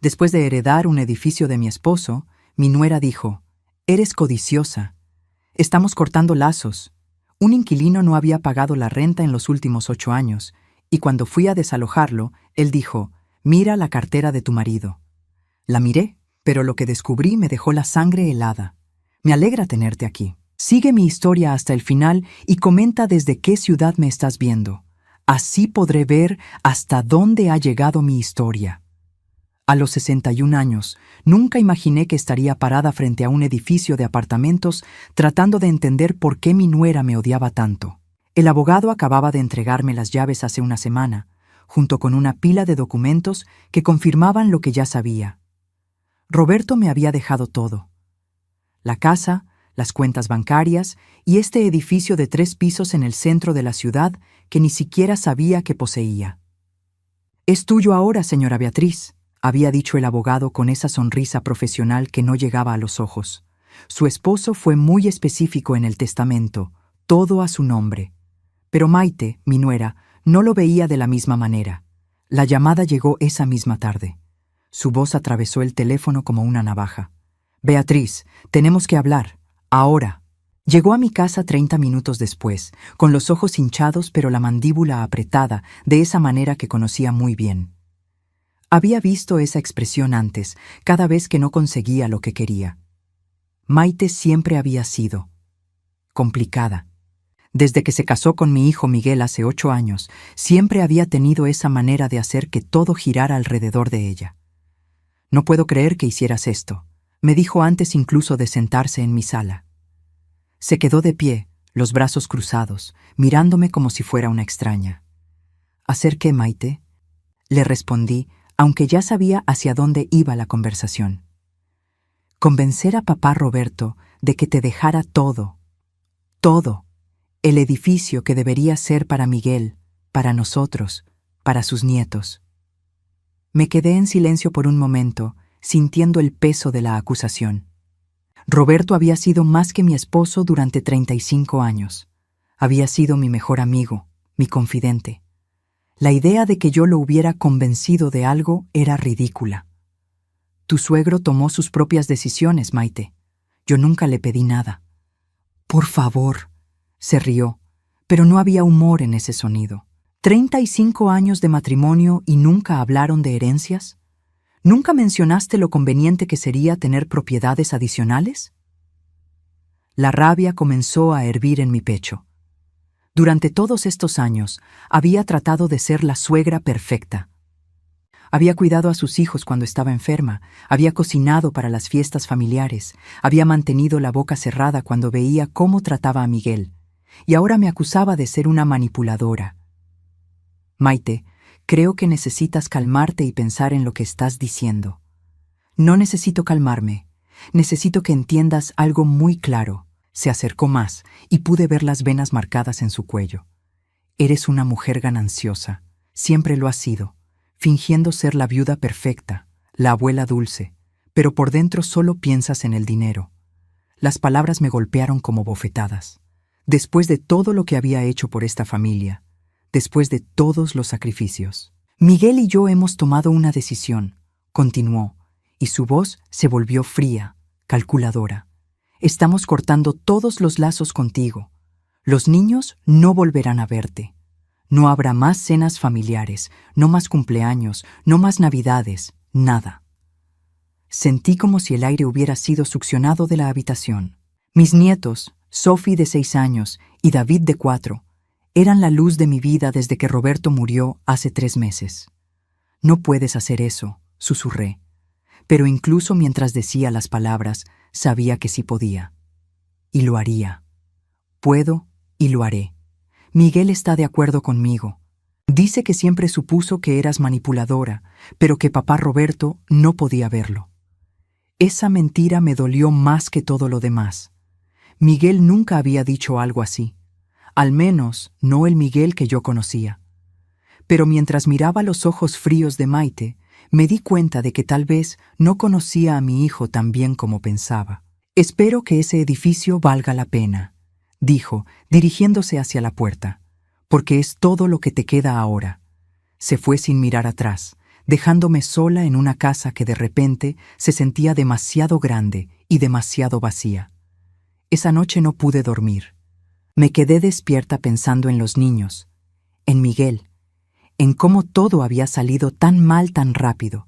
Después de heredar un edificio de mi esposo, mi nuera dijo: «Eres codiciosa. Estamos cortando lazos». Un inquilino no había pagado la renta en los últimos 8 años, y cuando fui a desalojarlo, él dijo: «Mira la cartera de tu marido». La miré, pero lo que descubrí me dejó la sangre helada. Me alegra tenerte aquí. Sigue mi historia hasta el final y comenta desde qué ciudad me estás viendo. Así podré ver hasta dónde ha llegado mi historia. A los 61 años, nunca imaginé que estaría parada frente a un edificio de apartamentos tratando de entender por qué mi nuera me odiaba tanto. El abogado acababa de entregarme las llaves hace una semana, junto con una pila de documentos que confirmaban lo que ya sabía. Roberto me había dejado todo: la casa, las cuentas bancarias y este edificio de 3 pisos en el centro de la ciudad que ni siquiera sabía que poseía. «Es tuyo ahora, señora Beatriz», había dicho el abogado con esa sonrisa profesional que no llegaba a los ojos. Su esposo fue muy específico en el testamento, todo a su nombre. Pero Maite, mi nuera, no lo veía de la misma manera. La llamada llegó esa misma tarde. Su voz atravesó el teléfono como una navaja. «Beatriz, tenemos que hablar. Ahora». Llegó a mi casa 30 minutos después, con los ojos hinchados pero la mandíbula apretada, de esa manera que conocía muy bien. Había visto esa expresión antes, cada vez que no conseguía lo que quería. Maite siempre había sido complicada. Desde que se casó con mi hijo Miguel hace 8 años, siempre había tenido esa manera de hacer que todo girara alrededor de ella. «No puedo creer que hicieras esto», me dijo antes incluso de sentarse en mi sala. Se quedó de pie, los brazos cruzados, mirándome como si fuera una extraña. «¿Hacer qué, Maite?», le respondí, aunque ya sabía hacia dónde iba la conversación. «Convencer a papá Roberto de que te dejara todo, todo, el edificio que debería ser para Miguel, para nosotros, para sus nietos». Me quedé en silencio por un momento, sintiendo el peso de la acusación. Roberto había sido más que mi esposo durante 35 años. Había sido mi mejor amigo, mi confidente. La idea de que yo lo hubiera convencido de algo era ridícula. «Tu suegro tomó sus propias decisiones, Maite. Yo nunca le pedí nada». «Por favor», se rió, pero no había humor en ese sonido. «¿35 años de matrimonio y nunca hablaron de herencias? ¿Nunca mencionaste lo conveniente que sería tener propiedades adicionales?» La rabia comenzó a hervir en mi pecho. Durante todos estos años había tratado de ser la suegra perfecta. Había cuidado a sus hijos cuando estaba enferma, había cocinado para las fiestas familiares, había mantenido la boca cerrada cuando veía cómo trataba a Miguel, y ahora me acusaba de ser una manipuladora. «Maite, creo que necesitas calmarte y pensar en lo que estás diciendo». «No necesito calmarme. Necesito que entiendas algo muy claro». Se acercó más y pude ver las venas marcadas en su cuello. «Eres una mujer gananciosa. Siempre lo has sido, fingiendo ser la viuda perfecta, la abuela dulce, pero por dentro solo piensas en el dinero». Las palabras me golpearon como bofetadas. Después de todo lo que había hecho por esta familia, después de todos los sacrificios. «Miguel y yo hemos tomado una decisión», continuó, y su voz se volvió fría, calculadora. «Estamos cortando todos los lazos contigo. Los niños no volverán a verte. No habrá más cenas familiares, no más cumpleaños, no más navidades, nada». Sentí como si el aire hubiera sido succionado de la habitación. Mis nietos, Sophie de 6 años y David de 4, eran la luz de mi vida desde que Roberto murió hace 3 meses. «No puedes hacer eso», susurré. Pero incluso mientras decía las palabras, sabía que sí podía. Y lo haría. Puedo y lo haré. Miguel está de acuerdo conmigo. Dice que siempre supuso que eras manipuladora, pero que papá Roberto no podía verlo. Esa mentira me dolió más que todo lo demás. Miguel nunca había dicho algo así. Al menos no el Miguel que yo conocía. Pero mientras miraba los ojos fríos de Maite, me di cuenta de que tal vez no conocía a mi hijo tan bien como pensaba. «Espero que ese edificio valga la pena», dijo, dirigiéndose hacia la puerta, «porque es todo lo que te queda ahora». Se fue sin mirar atrás, dejándome sola en una casa que de repente se sentía demasiado grande y demasiado vacía. Esa noche no pude dormir. Me quedé despierta pensando en los niños, en Miguel, en cómo todo había salido tan mal tan rápido.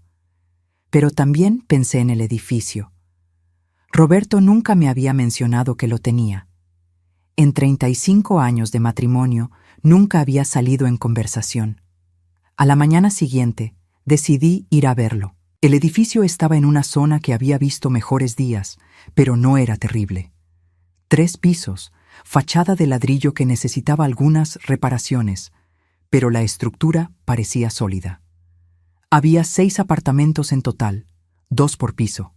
Pero también pensé en el edificio. Roberto nunca me había mencionado que lo tenía. En 35 años de matrimonio nunca había salido en conversación. A la mañana siguiente, decidí ir a verlo. El edificio estaba en una zona que había visto mejores días, pero no era terrible. 3 pisos, fachada de ladrillo que necesitaba algunas reparaciones, pero la estructura parecía sólida. Había 6 apartamentos en total, 2 por piso.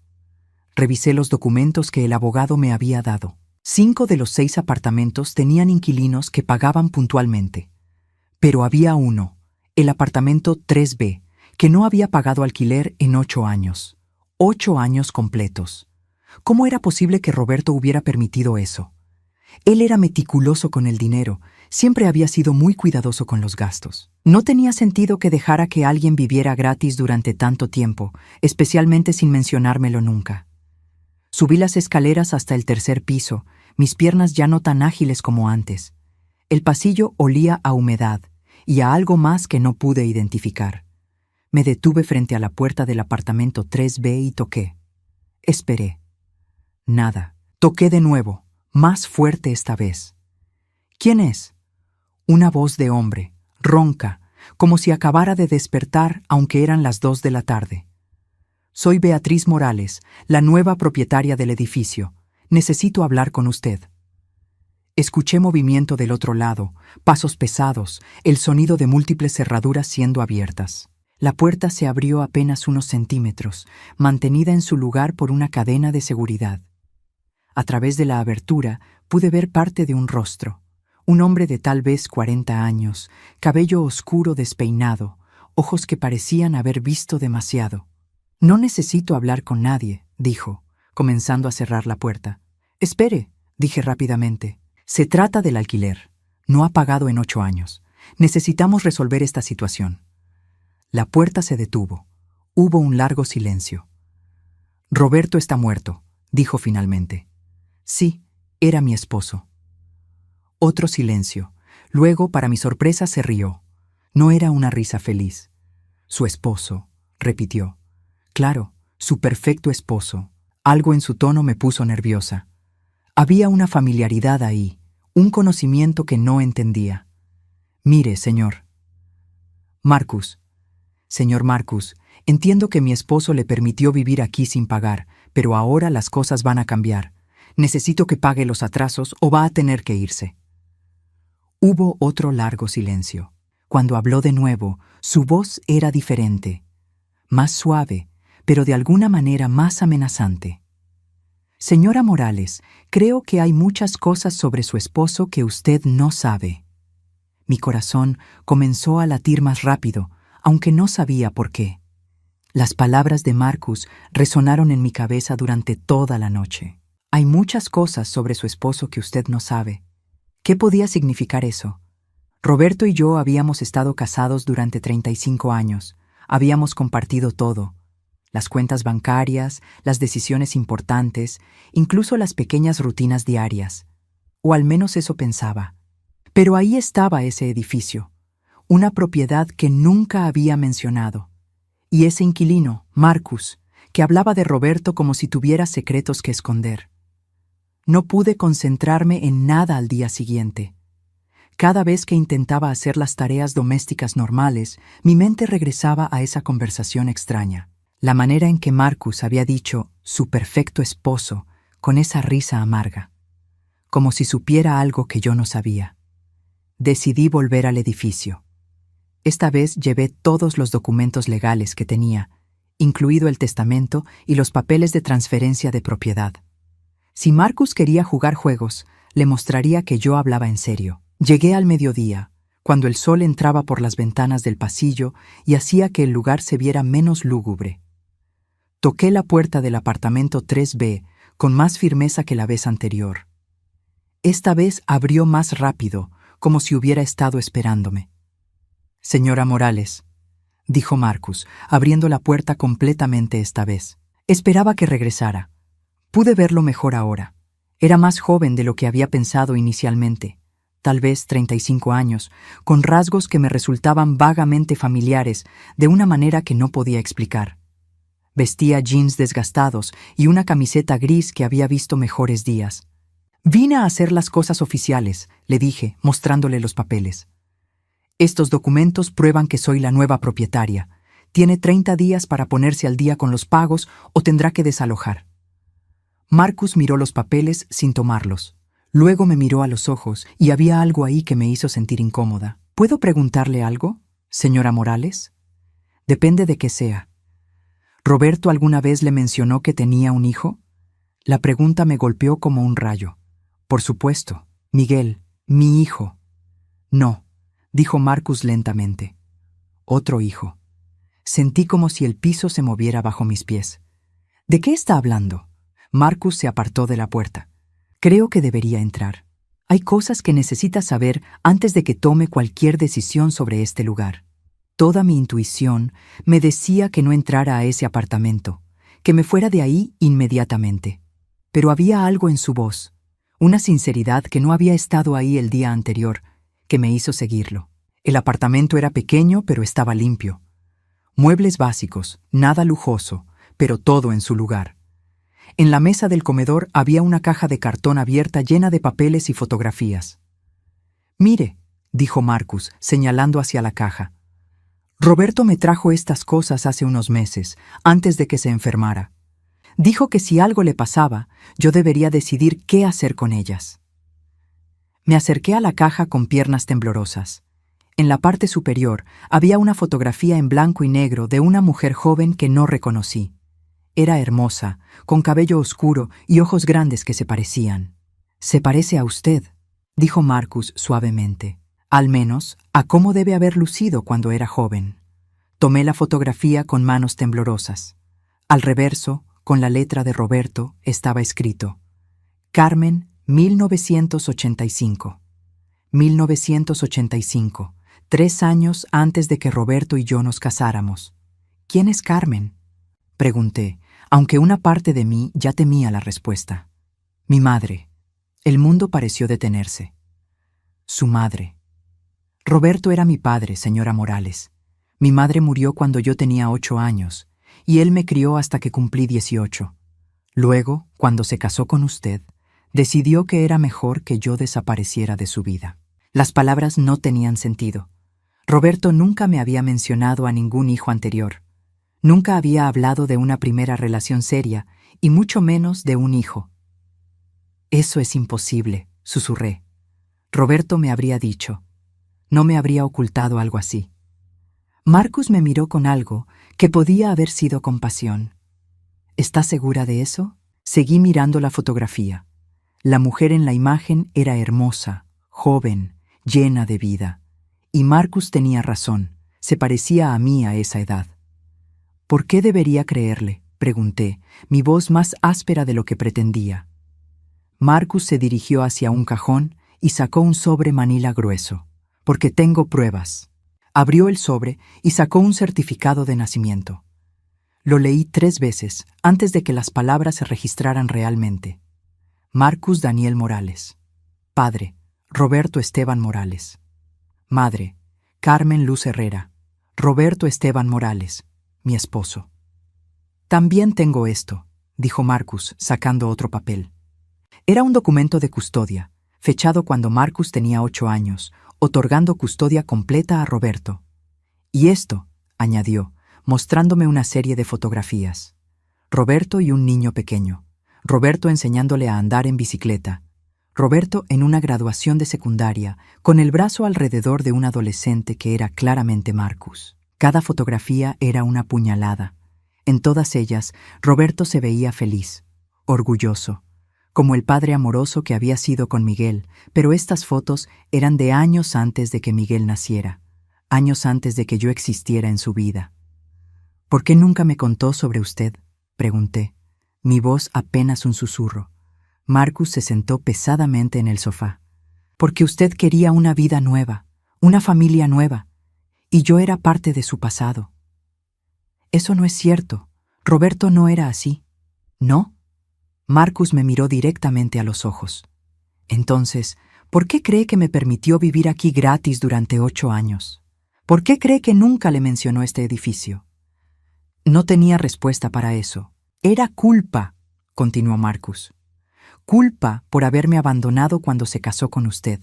Revisé los documentos que el abogado me había dado. 5 de los 6 apartamentos tenían inquilinos que pagaban puntualmente. Pero había uno, el apartamento 3B, que no había pagado alquiler en 8 años. 8 años completos. ¿Cómo era posible que Roberto hubiera permitido eso? Él era meticuloso con el dinero, siempre había sido muy cuidadoso con los gastos. No tenía sentido que dejara que alguien viviera gratis durante tanto tiempo, especialmente sin mencionármelo nunca. Subí las escaleras hasta el 3er piso, mis piernas ya no tan ágiles como antes. El pasillo olía a humedad y a algo más que no pude identificar. Me detuve frente a la puerta del apartamento 3B y toqué. Esperé. Nada. Toqué de nuevo, más fuerte esta vez. ¿Quién es? Una voz de hombre, ronca, como si acabara de despertar aunque eran las 2 de la tarde. Soy Beatriz Morales, la nueva propietaria del edificio. Necesito hablar con usted. Escuché movimiento del otro lado, pasos pesados, el sonido de múltiples cerraduras siendo abiertas. La puerta se abrió apenas unos centímetros, mantenida en su lugar por una cadena de seguridad. A través de la abertura pude ver parte de un rostro. Un hombre de tal vez 40 años, cabello oscuro despeinado, ojos que parecían haber visto demasiado. «No necesito hablar con nadie», dijo, comenzando a cerrar la puerta. «Espere», dije rápidamente. «Se trata del alquiler. No ha pagado en 8 años. Necesitamos resolver esta situación». La puerta se detuvo. Hubo un largo silencio. «Roberto está muerto», dijo finalmente. «Sí, era mi esposo». Otro silencio. Luego, para mi sorpresa, se rió. No era una risa feliz. «Su esposo», repitió. «Claro, su perfecto esposo». Algo en su tono me puso nerviosa. Había una familiaridad ahí, un conocimiento que no entendía. «Mire, señor». «Marcus». «Señor Marcus, entiendo que mi esposo le permitió vivir aquí sin pagar, pero ahora las cosas van a cambiar. Necesito que pague los atrasos o va a tener que irse». Hubo otro largo silencio. Cuando habló de nuevo, su voz era diferente, más suave, pero de alguna manera más amenazante. «Señora Morales, creo que hay muchas cosas sobre su esposo que usted no sabe». Mi corazón comenzó a latir más rápido, aunque no sabía por qué. Las palabras de Marcus resonaron en mi cabeza durante toda la noche. «Hay muchas cosas sobre su esposo que usted no sabe». ¿Qué podía significar eso? Roberto y yo habíamos estado casados durante 35 años. Habíamos compartido todo. Las cuentas bancarias, las decisiones importantes, incluso las pequeñas rutinas diarias. O al menos eso pensaba. Pero ahí estaba ese edificio, una propiedad que nunca había mencionado. Y ese inquilino, Marcus, que hablaba de Roberto como si tuviera secretos que esconder. No pude concentrarme en nada al día siguiente. Cada vez que intentaba hacer las tareas domésticas normales, mi mente regresaba a esa conversación extraña. La manera en que Marcus había dicho «su perfecto esposo» con esa risa amarga. Como si supiera algo que yo no sabía. Decidí volver al edificio. Esta vez llevé todos los documentos legales que tenía, incluido el testamento y los papeles de transferencia de propiedad. Si Marcus quería jugar juegos, le mostraría que yo hablaba en serio. Llegué al mediodía, cuando el sol entraba por las ventanas del pasillo y hacía que el lugar se viera menos lúgubre. Toqué la puerta del apartamento 3B con más firmeza que la vez anterior. Esta vez abrió más rápido, como si hubiera estado esperándome. «Señora Morales», dijo Marcus, abriendo la puerta completamente esta vez. Esperaba que regresara. Pude verlo mejor ahora. Era más joven de lo que había pensado inicialmente, tal vez 35 años, con rasgos que me resultaban vagamente familiares, de una manera que no podía explicar. Vestía jeans desgastados y una camiseta gris que había visto mejores días. «Vine a hacer las cosas oficiales», le dije, mostrándole los papeles. «Estos documentos prueban que soy la nueva propietaria. Tiene 30 días para ponerse al día con los pagos o tendrá que desalojar». Marcus miró los papeles sin tomarlos. Luego me miró a los ojos y había algo ahí que me hizo sentir incómoda. «¿Puedo preguntarle algo, señora Morales?» «Depende de qué sea». «¿Roberto alguna vez le mencionó que tenía un hijo?» La pregunta me golpeó como un rayo. «Por supuesto, Miguel, mi hijo». «No», dijo Marcus lentamente. «Otro hijo». Sentí como si el piso se moviera bajo mis pies. «¿De qué está hablando?» Marcus se apartó de la puerta. «Creo que debería entrar. Hay cosas que necesita saber antes de que tome cualquier decisión sobre este lugar». Toda mi intuición me decía que no entrara a ese apartamento, que me fuera de ahí inmediatamente. Pero había algo en su voz, una sinceridad que no había estado ahí el día anterior, que me hizo seguirlo. El apartamento era pequeño, pero estaba limpio. Muebles básicos, nada lujoso, pero todo en su lugar. En la mesa del comedor había una caja de cartón abierta llena de papeles y fotografías. «Mire», dijo Marcus, señalando hacia la caja. «Roberto me trajo estas cosas hace unos meses, antes de que se enfermara. Dijo que si algo le pasaba, yo debería decidir qué hacer con ellas». Me acerqué a la caja con piernas temblorosas. En la parte superior había una fotografía en blanco y negro de una mujer joven que no reconocí. Era hermosa, con cabello oscuro y ojos grandes que se parecían. «Se parece a usted», dijo Marcus suavemente. «Al menos a cómo debe haber lucido cuando era joven». Tomé la fotografía con manos temblorosas. Al reverso, con la letra de Roberto, estaba escrito: «Carmen, 1985». 1985, 3 años antes de que Roberto y yo nos casáramos. «¿Quién es Carmen?», pregunté, aunque una parte de mí ya temía la respuesta. «Mi madre». El mundo pareció detenerse. «Su madre». «Roberto era mi padre, señora Morales. Mi madre murió cuando yo tenía 8 años, y él me crió hasta que cumplí 18. Luego, cuando se casó con usted, decidió que era mejor que yo desapareciera de su vida». Las palabras no tenían sentido. Roberto nunca me había mencionado a ningún hijo anterior. Nunca había hablado de una primera relación seria, y mucho menos de un hijo. «Eso es imposible», susurré. Roberto me habría dicho. No me habría ocultado algo así. Marcus me miró con algo que podía haber sido compasión. «¿Estás segura de eso?». Seguí mirando la fotografía. La mujer en la imagen era hermosa, joven, llena de vida. Y Marcus tenía razón, se parecía a mí a esa edad. «¿Por qué debería creerle?», pregunté, mi voz más áspera de lo que pretendía. Marcus se dirigió hacia un cajón y sacó un sobre manila grueso. «Porque tengo pruebas». Abrió el sobre y sacó un certificado de nacimiento. Lo leí 3 veces antes de que las palabras se registraran realmente. Marcus Daniel Morales. Padre, Roberto Esteban Morales. Madre, Carmen Luz Herrera. Roberto Esteban Morales, mi esposo. «También tengo esto», dijo Marcus, sacando otro papel. Era un documento de custodia, fechado cuando Marcus tenía 8 años, otorgando custodia completa a Roberto. «Y esto», añadió, mostrándome una serie de fotografías. Roberto y un niño pequeño. Roberto enseñándole a andar en bicicleta. Roberto en una graduación de secundaria, con el brazo alrededor de un adolescente que era claramente Marcus. Cada fotografía era una puñalada. En todas ellas, Roberto se veía feliz, orgulloso, como el padre amoroso que había sido con Miguel, pero estas fotos eran de años antes de que Miguel naciera, años antes de que yo existiera en su vida. «¿Por qué nunca me contó sobre usted?», pregunté, mi voz apenas un susurro. Marcus se sentó pesadamente en el sofá. «Porque usted quería una vida nueva, una familia nueva, y yo era parte de su pasado». Eso no es cierto. Roberto no era así. ¿No? Marcus me miró directamente a los ojos. Entonces, ¿por qué cree que me permitió vivir aquí gratis durante 8 años? ¿Por qué cree que nunca le mencionó este edificio? No tenía respuesta para eso. Era culpa, continuó Marcus. Culpa por haberme abandonado cuando se casó con usted.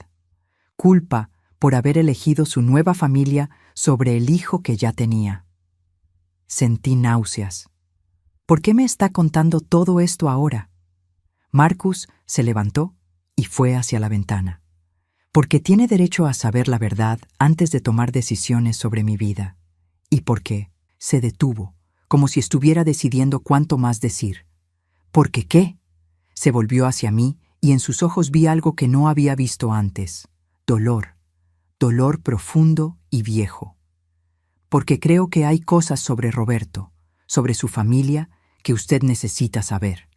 Culpa por haber elegido su nueva familia sobre el hijo que ya tenía. Sentí náuseas. ¿Por qué me está contando todo esto ahora? Marcus se levantó y fue hacia la ventana. Porque tiene derecho a saber la verdad antes de tomar decisiones sobre mi vida. Y porque se detuvo, como si estuviera decidiendo cuánto más decir. ¿Por qué qué? Se volvió hacia mí y en sus ojos vi algo que no había visto antes. Dolor. Dolor profundo y viejo. Porque creo que hay cosas sobre Roberto, sobre su familia, que usted necesita saber.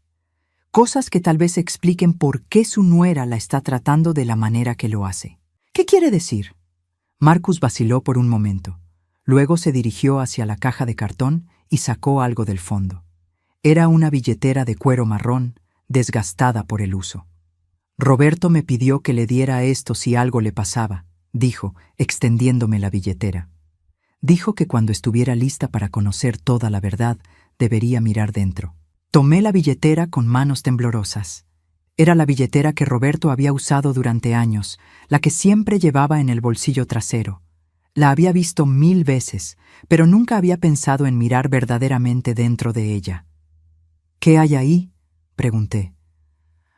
Cosas que tal vez expliquen por qué su nuera la está tratando de la manera que lo hace. ¿Qué quiere decir? Marcus vaciló por un momento. Luego se dirigió hacia la caja de cartón y sacó algo del fondo. Era una billetera de cuero marrón, desgastada por el uso. Roberto me pidió que le diera esto si algo le pasaba, dijo, extendiéndome la billetera. Dijo que cuando estuviera lista para conocer toda la verdad, debería mirar dentro. Tomé la billetera con manos temblorosas. Era la billetera que Roberto había usado durante años, la que siempre llevaba en el bolsillo trasero. La había visto 1000 veces, pero nunca había pensado en mirar verdaderamente dentro de ella. ¿Qué hay ahí?, pregunté.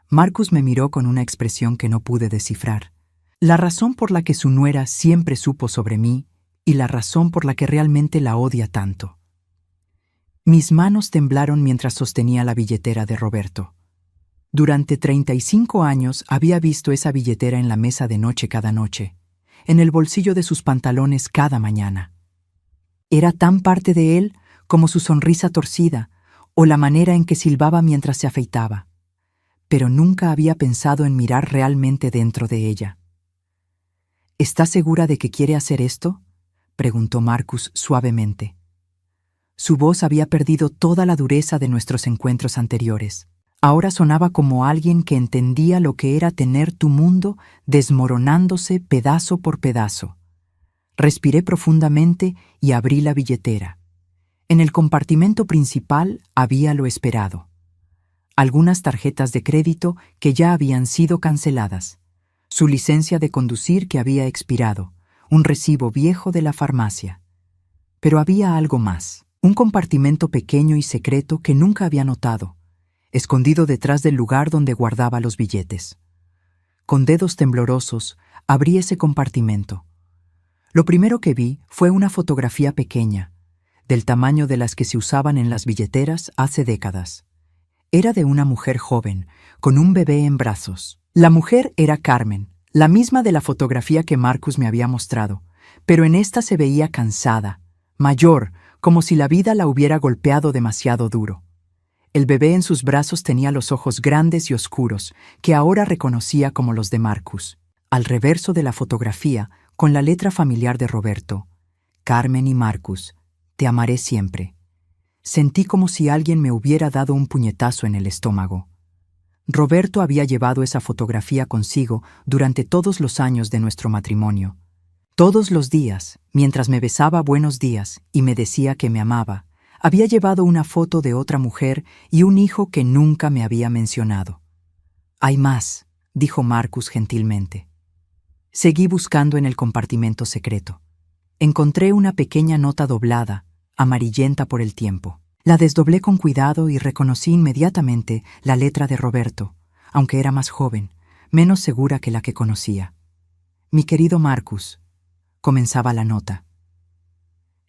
Marcus me miró con una expresión que no pude descifrar. La razón por la que su nuera siempre supo sobre mí y la razón por la que realmente la odia tanto. Mis manos temblaron mientras sostenía la billetera de Roberto. Durante 35 años había visto esa billetera en la mesa de noche cada noche, en el bolsillo de sus pantalones cada mañana. Era tan parte de él como su sonrisa torcida o la manera en que silbaba mientras se afeitaba. Pero nunca había pensado en mirar realmente dentro de ella. ¿Está segura de que quiere hacer esto?, preguntó Marcus suavemente. Su voz había perdido toda la dureza de nuestros encuentros anteriores. Ahora sonaba como alguien que entendía lo que era tener tu mundo desmoronándose pedazo por pedazo. Respiré profundamente y abrí la billetera. En el compartimento principal había lo esperado. Algunas tarjetas de crédito que ya habían sido canceladas, su licencia de conducir que había expirado, un recibo viejo de la farmacia. Pero había algo más. Un compartimento pequeño y secreto que nunca había notado, escondido detrás del lugar donde guardaba los billetes. Con dedos temblorosos, abrí ese compartimento. Lo primero que vi fue una fotografía pequeña, del tamaño de las que se usaban en las billeteras hace décadas. Era de una mujer joven, con un bebé en brazos. La mujer era Carmen, la misma de la fotografía que Marcus me había mostrado, pero en esta se veía cansada, mayor, como si la vida la hubiera golpeado demasiado duro. El bebé en sus brazos tenía los ojos grandes y oscuros, que ahora reconocía como los de Marcus. Al reverso de la fotografía, con la letra familiar de Roberto, Carmen y Marcus, te amaré siempre. Sentí como si alguien me hubiera dado un puñetazo en el estómago. Roberto había llevado esa fotografía consigo durante todos los años de nuestro matrimonio. Todos los días, mientras me besaba buenos días y me decía que me amaba, había llevado una foto de otra mujer y un hijo que nunca me había mencionado. «Hay más», dijo Marcus gentilmente. Seguí buscando en el compartimento secreto. Encontré una pequeña nota doblada, amarillenta por el tiempo. La desdoblé con cuidado y reconocí inmediatamente la letra de Roberto, aunque era más joven, menos segura que la que conocía. «Mi querido Marcus», comenzaba la nota.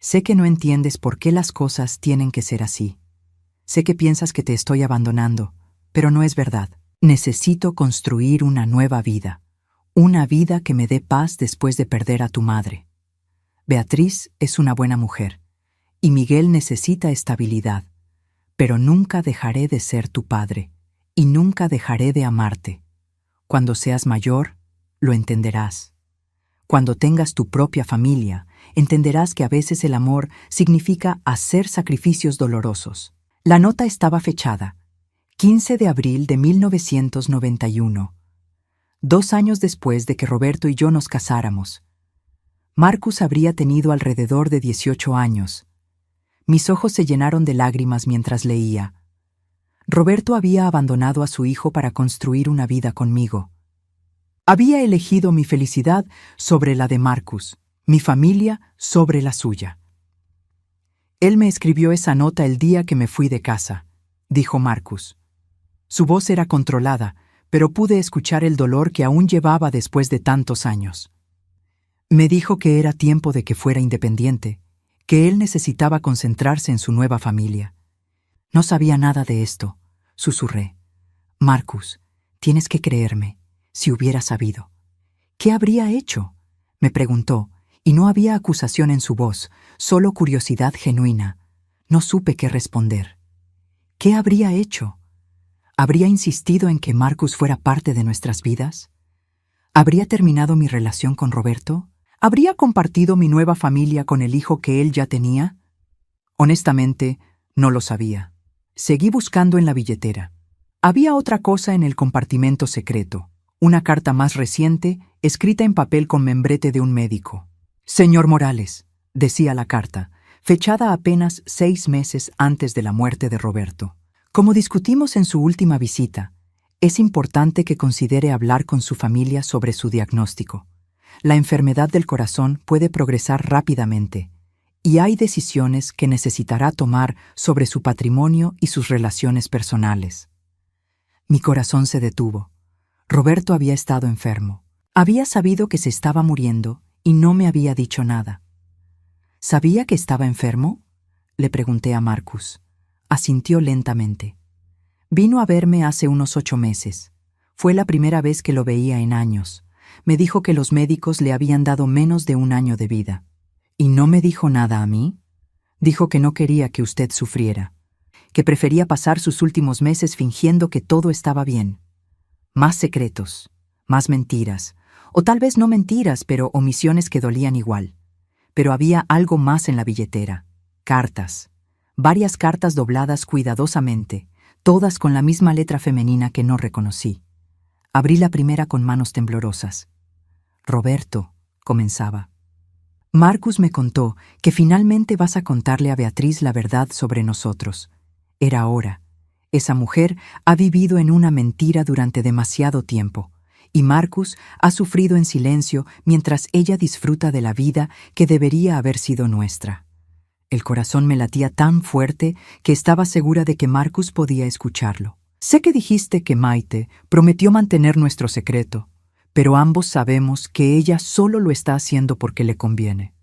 «Sé que no entiendes por qué las cosas tienen que ser así. Sé que piensas que te estoy abandonando, pero no es verdad. Necesito construir una nueva vida, una vida que me dé paz después de perder a tu madre. Beatriz es una buena mujer, y Miguel necesita estabilidad, pero nunca dejaré de ser tu padre, y nunca dejaré de amarte. Cuando seas mayor, lo entenderás. Cuando tengas tu propia familia, entenderás que a veces el amor significa hacer sacrificios dolorosos. La nota estaba fechada, 15 de abril de 1991, 2 años después de que Roberto y yo nos casáramos. Marcus habría tenido alrededor de 18 años. Mis ojos se llenaron de lágrimas mientras leía. Roberto había abandonado a su hijo para construir una vida conmigo. Había elegido mi felicidad sobre la de Marcus, mi familia sobre la suya. Él me escribió esa nota el día que me fui de casa, dijo Marcus. Su voz era controlada, pero pude escuchar el dolor que aún llevaba después de tantos años. Me dijo que era tiempo de que fuera independiente, que él necesitaba concentrarse en su nueva familia. No sabía nada de esto, susurré. Marcus, tienes que creerme, si hubiera sabido. ¿Qué habría hecho?, me preguntó, y no había acusación en su voz, solo curiosidad genuina. No supe qué responder. ¿Qué habría hecho? ¿Habría insistido en que Marcus fuera parte de nuestras vidas? ¿Habría terminado mi relación con Roberto? ¿Habría compartido mi nueva familia con el hijo que él ya tenía? Honestamente, no lo sabía. Seguí buscando en la billetera. Había otra cosa en el compartimento secreto, una carta más reciente, escrita en papel con membrete de un médico. Señor Morales, decía la carta, fechada apenas 6 meses antes de la muerte de Roberto. Como discutimos en su última visita, es importante que considere hablar con su familia sobre su diagnóstico. La enfermedad del corazón puede progresar rápidamente, y hay decisiones que necesitará tomar sobre su patrimonio y sus relaciones personales. Mi corazón se detuvo. Roberto había estado enfermo. Había sabido que se estaba muriendo y no me había dicho nada. ¿Sabía que estaba enfermo?, le pregunté a Marcus. Asintió lentamente. Vino a verme hace unos 8 meses. Fue la primera vez que lo veía en años. Me dijo que los médicos le habían dado menos de 1 año de vida. ¿Y no me dijo nada a mí? Dijo que no quería que usted sufriera, que prefería pasar sus últimos meses fingiendo que todo estaba bien. Más secretos, más mentiras, o tal vez no mentiras, pero omisiones que dolían igual. Pero había algo más en la billetera. Cartas. Varias cartas dobladas cuidadosamente, todas con la misma letra femenina que no reconocí. Abrí la primera con manos temblorosas. Roberto, comenzaba. Marcus me contó que finalmente vas a contarle a Beatriz la verdad sobre nosotros. Era hora. Esa mujer ha vivido en una mentira durante demasiado tiempo, y Marcus ha sufrido en silencio mientras ella disfruta de la vida que debería haber sido nuestra. El corazón me latía tan fuerte que estaba segura de que Marcus podía escucharlo. Sé que dijiste que Maite prometió mantener nuestro secreto, pero ambos sabemos que ella solo lo está haciendo porque le conviene.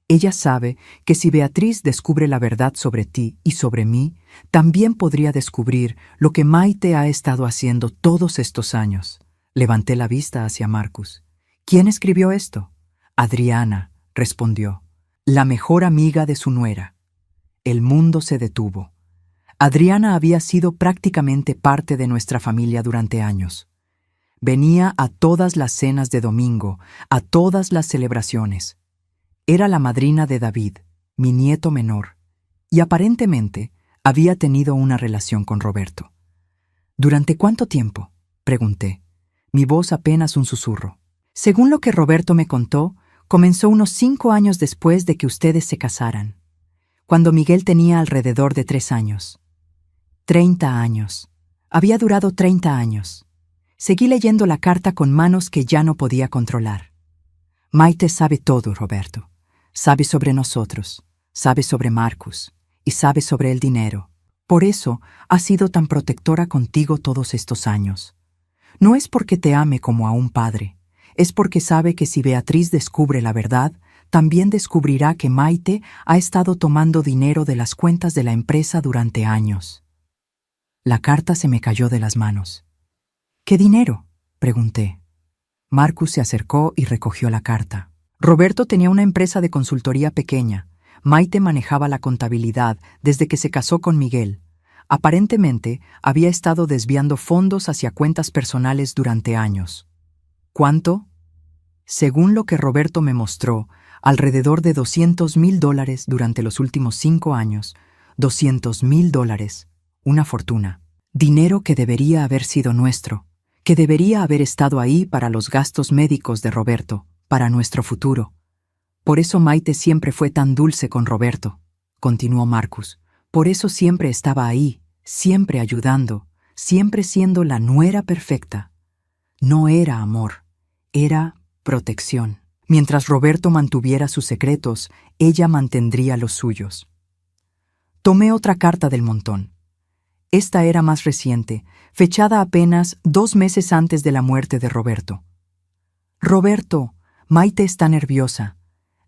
Ella sabe que si Beatriz descubre la verdad sobre ti y sobre mí, también podría descubrir lo que Maite ha estado haciendo todos estos años. Levanté la vista hacia Marcus. ¿Quién escribió esto? Adriana, respondió, la mejor amiga de su nuera. El mundo se detuvo. Adriana había sido prácticamente parte de nuestra familia durante años. Venía a todas las cenas de domingo, a todas las celebraciones. Era la madrina de David, mi nieto menor, y aparentemente había tenido una relación con Roberto. ¿Durante cuánto tiempo?, pregunté, mi voz apenas un susurro. Según lo que Roberto me contó, comenzó unos 5 años después de que ustedes se casaran, cuando Miguel tenía alrededor de 3 años. 30 años. Había durado 30 años. Seguí leyendo la carta con manos que ya no podía controlar. Maite sabe todo, Roberto. Sabe sobre nosotros, sabe sobre Marcus y sabe sobre el dinero. Por eso ha sido tan protectora contigo todos estos años. No es porque te ame como a un padre, es porque sabe que si Beatriz descubre la verdad, también descubrirá que Maite ha estado tomando dinero de las cuentas de la empresa durante años. La carta se me cayó de las manos. ¿Qué dinero?, pregunté. Marcus se acercó y recogió la carta. Roberto tenía una empresa de consultoría pequeña. Maite manejaba la contabilidad desde que se casó con Miguel. Aparentemente, había estado desviando fondos hacia cuentas personales durante años. ¿Cuánto? Según lo que Roberto me mostró, alrededor de $200,000 durante los últimos 5 años. $200,000, una fortuna. Dinero que debería haber sido nuestro, que debería haber estado ahí para los gastos médicos de Roberto, para nuestro futuro. Por eso Maite siempre fue tan dulce con Roberto, continuó Marcus. Por eso siempre estaba ahí, siempre ayudando, siempre siendo la nuera perfecta. No era amor, era protección. Mientras Roberto mantuviera sus secretos, ella mantendría los suyos. Tomé otra carta del montón. Esta era más reciente, fechada apenas 2 meses antes de la muerte de Roberto. Roberto, Maite está nerviosa.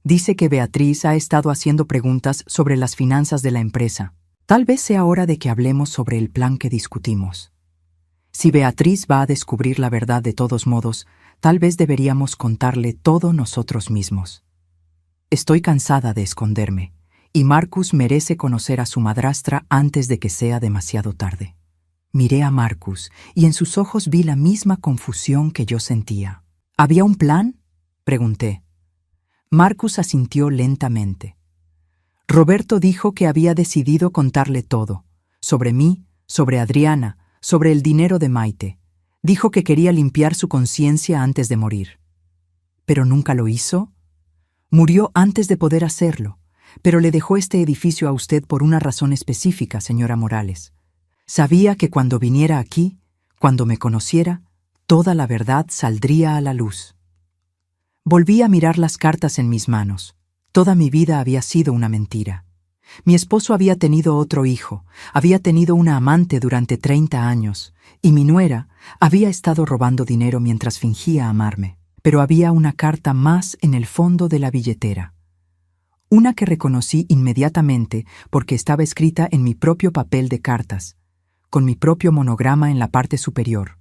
Dice que Beatriz ha estado haciendo preguntas sobre las finanzas de la empresa. Tal vez sea hora de que hablemos sobre el plan que discutimos. Si Beatriz va a descubrir la verdad de todos modos, tal vez deberíamos contarle todo nosotros mismos. Estoy cansada de esconderme, y Marcus merece conocer a su madrastra antes de que sea demasiado tarde. Miré a Marcus, y en sus ojos vi la misma confusión que yo sentía. ¿Había un plan?, pregunté. Marcus asintió lentamente. Roberto dijo que había decidido contarle todo, sobre mí, sobre Adriana, sobre el dinero de Maite. Dijo que quería limpiar su conciencia antes de morir. ¿Pero nunca lo hizo? Murió antes de poder hacerlo, pero le dejó este edificio a usted por una razón específica, señora Morales. Sabía que cuando viniera aquí, cuando me conociera, toda la verdad saldría a la luz. Volví a mirar las cartas en mis manos. Toda mi vida había sido una mentira. Mi esposo había tenido otro hijo, había tenido una amante durante 30 años, y mi nuera había estado robando dinero mientras fingía amarme. Pero había una carta más en el fondo de la billetera. Una que reconocí inmediatamente porque estaba escrita en mi propio papel de cartas, con mi propio monograma en la parte superior.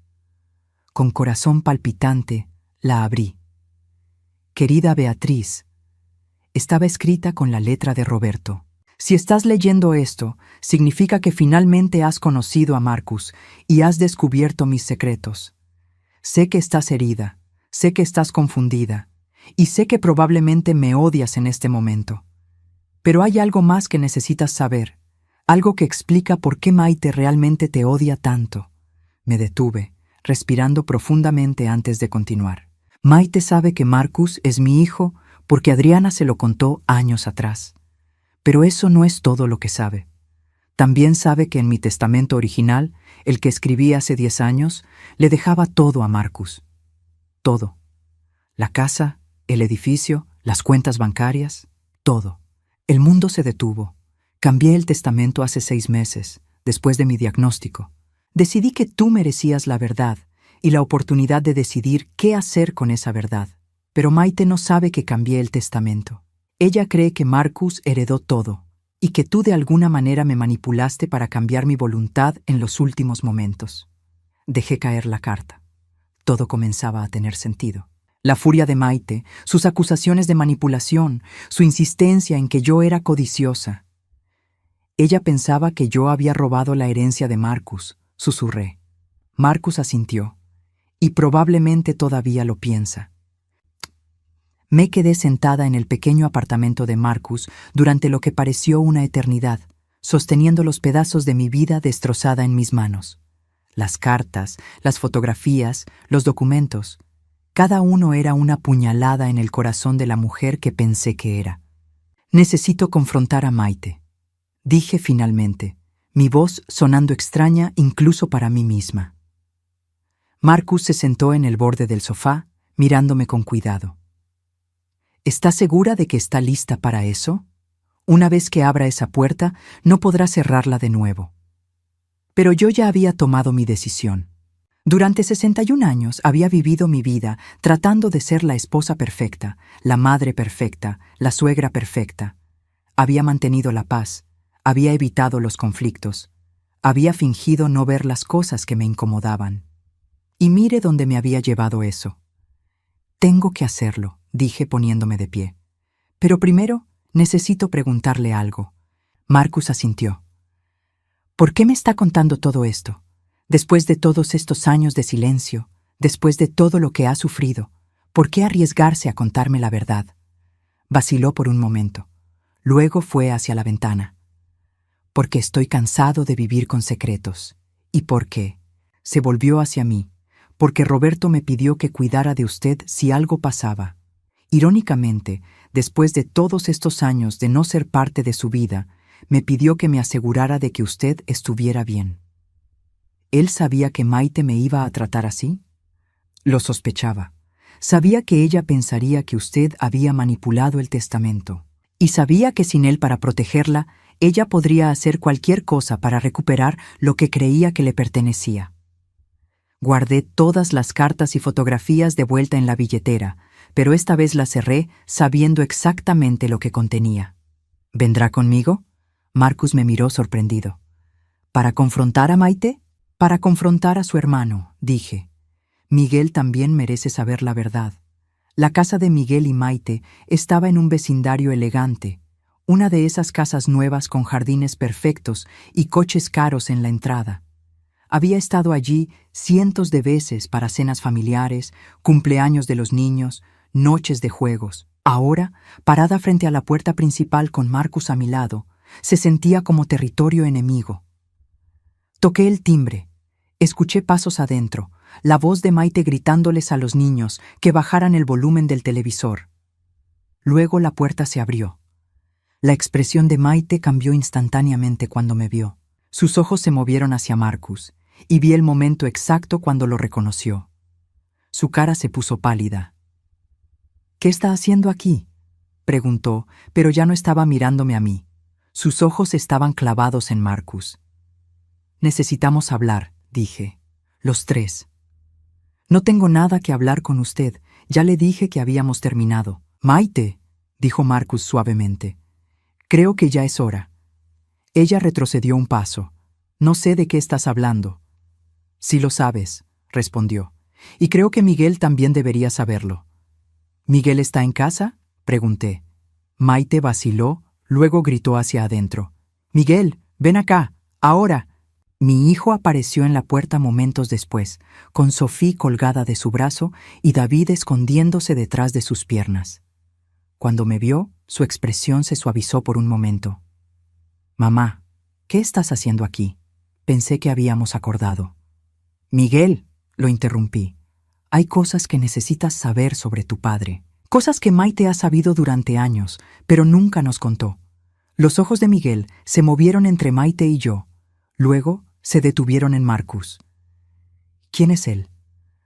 Con corazón palpitante, la abrí. Querida Beatriz, estaba escrita con la letra de Roberto. Si estás leyendo esto, significa que finalmente has conocido a Marcus y has descubierto mis secretos. Sé que estás herida, sé que estás confundida, y sé que probablemente me odias en este momento. Pero hay algo más que necesitas saber, algo que explica por qué Maite realmente te odia tanto. Me detuve, respirando profundamente antes de continuar. Maite sabe que Marcus es mi hijo porque Adriana se lo contó años atrás. Pero eso no es todo lo que sabe. También sabe que en mi testamento original, el que escribí hace 10 años, le dejaba todo a Marcus. Todo. La casa, el edificio, las cuentas bancarias, todo. El mundo se detuvo. Cambié el testamento hace 6 meses, después de mi diagnóstico. Decidí que tú merecías la verdad y la oportunidad de decidir qué hacer con esa verdad. Pero Maite no sabe que cambié el testamento. Ella cree que Marcus heredó todo y que tú de alguna manera me manipulaste para cambiar mi voluntad en los últimos momentos. Dejé caer la carta. Todo comenzaba a tener sentido. La furia de Maite, sus acusaciones de manipulación, su insistencia en que yo era codiciosa. Ella pensaba que yo había robado la herencia de Marcus, susurré. Marcus asintió, y probablemente todavía lo piensa. Me quedé sentada en el pequeño apartamento de Marcus durante lo que pareció una eternidad, sosteniendo los pedazos de mi vida destrozada en mis manos. Las cartas, las fotografías, los documentos. Cada uno era una puñalada en el corazón de la mujer que pensé que era. Necesito confrontar a Maite, dije finalmente, mi voz sonando extraña incluso para mí misma. Marcus se sentó en el borde del sofá, mirándome con cuidado. ¿Estás segura de que está lista para eso? Una vez que abra esa puerta, no podrá cerrarla de nuevo. Pero yo ya había tomado mi decisión. Durante 61 años había vivido mi vida tratando de ser la esposa perfecta, la madre perfecta, la suegra perfecta. Había mantenido la paz, había evitado los conflictos, había fingido no ver las cosas que me incomodaban. Y mire dónde me había llevado eso. Tengo que hacerlo, dije poniéndome de pie. Pero primero necesito preguntarle algo. Marcus asintió. ¿Por qué me está contando todo esto? Después de todos estos años de silencio, después de todo lo que ha sufrido, ¿Por qué arriesgarse a contarme la verdad? Vaciló por un momento. Luego fue hacia la ventana. Porque estoy cansado de vivir con secretos. ¿Y por qué? Se volvió hacia mí. Porque Roberto me pidió que cuidara de usted si algo pasaba. Irónicamente, después de todos estos años de no ser parte de su vida, me pidió que me asegurara de que usted estuviera bien. ¿Él sabía que Maite me iba a tratar así? Lo sospechaba. Sabía que ella pensaría que usted había manipulado el testamento. Y sabía que sin él para protegerla, ella podría hacer cualquier cosa para recuperar lo que creía que le pertenecía. Guardé todas las cartas y fotografías de vuelta en la billetera, pero esta vez la cerré sabiendo exactamente lo que contenía. ¿Vendrá conmigo? Marcus me miró sorprendido. ¿Para confrontar a Maite? Para confrontar a su hermano, dije. Miguel también merece saber la verdad. La casa de Miguel y Maite estaba en un vecindario elegante, una de esas casas nuevas con jardines perfectos y coches caros en la entrada. Había estado allí cientos de veces para cenas familiares, cumpleaños de los niños, noches de juegos. Ahora, parada frente a la puerta principal con Marcus a mi lado, se sentía como territorio enemigo. Toqué el timbre. Escuché pasos adentro, la voz de Maite gritándoles a los niños que bajaran el volumen del televisor. Luego la puerta se abrió. La expresión de Maite cambió instantáneamente cuando me vio. Sus ojos se movieron hacia Marcus, y vi el momento exacto cuando lo reconoció. Su cara se puso pálida. «¿Qué está haciendo aquí?», preguntó, pero ya no estaba mirándome a mí. Sus ojos estaban clavados en Marcus. «Necesitamos hablar», dije. «Los tres». «No tengo nada que hablar con usted. Ya le dije que habíamos terminado». «Maite», dijo Marcus suavemente. «Creo que ya es hora». Ella retrocedió un paso. «No sé de qué estás hablando». «Sí lo sabes», respondió. «Y creo que Miguel también debería saberlo». «¿Miguel está en casa?», pregunté. Maite vaciló, luego gritó hacia adentro. «Miguel, ven acá, ahora». Mi hijo apareció en la puerta momentos después, con Sophie colgada de su brazo y David escondiéndose detrás de sus piernas. Cuando me vio, su expresión se suavizó por un momento. «Mamá, ¿qué estás haciendo aquí?», pensé que habíamos acordado. «Miguel», lo interrumpí, «hay cosas que necesitas saber sobre tu padre. Cosas que Maite ha sabido durante años, pero nunca nos contó». Los ojos de Miguel se movieron entre Maite y yo. Luego se detuvieron en Marcus. «¿Quién es él?»,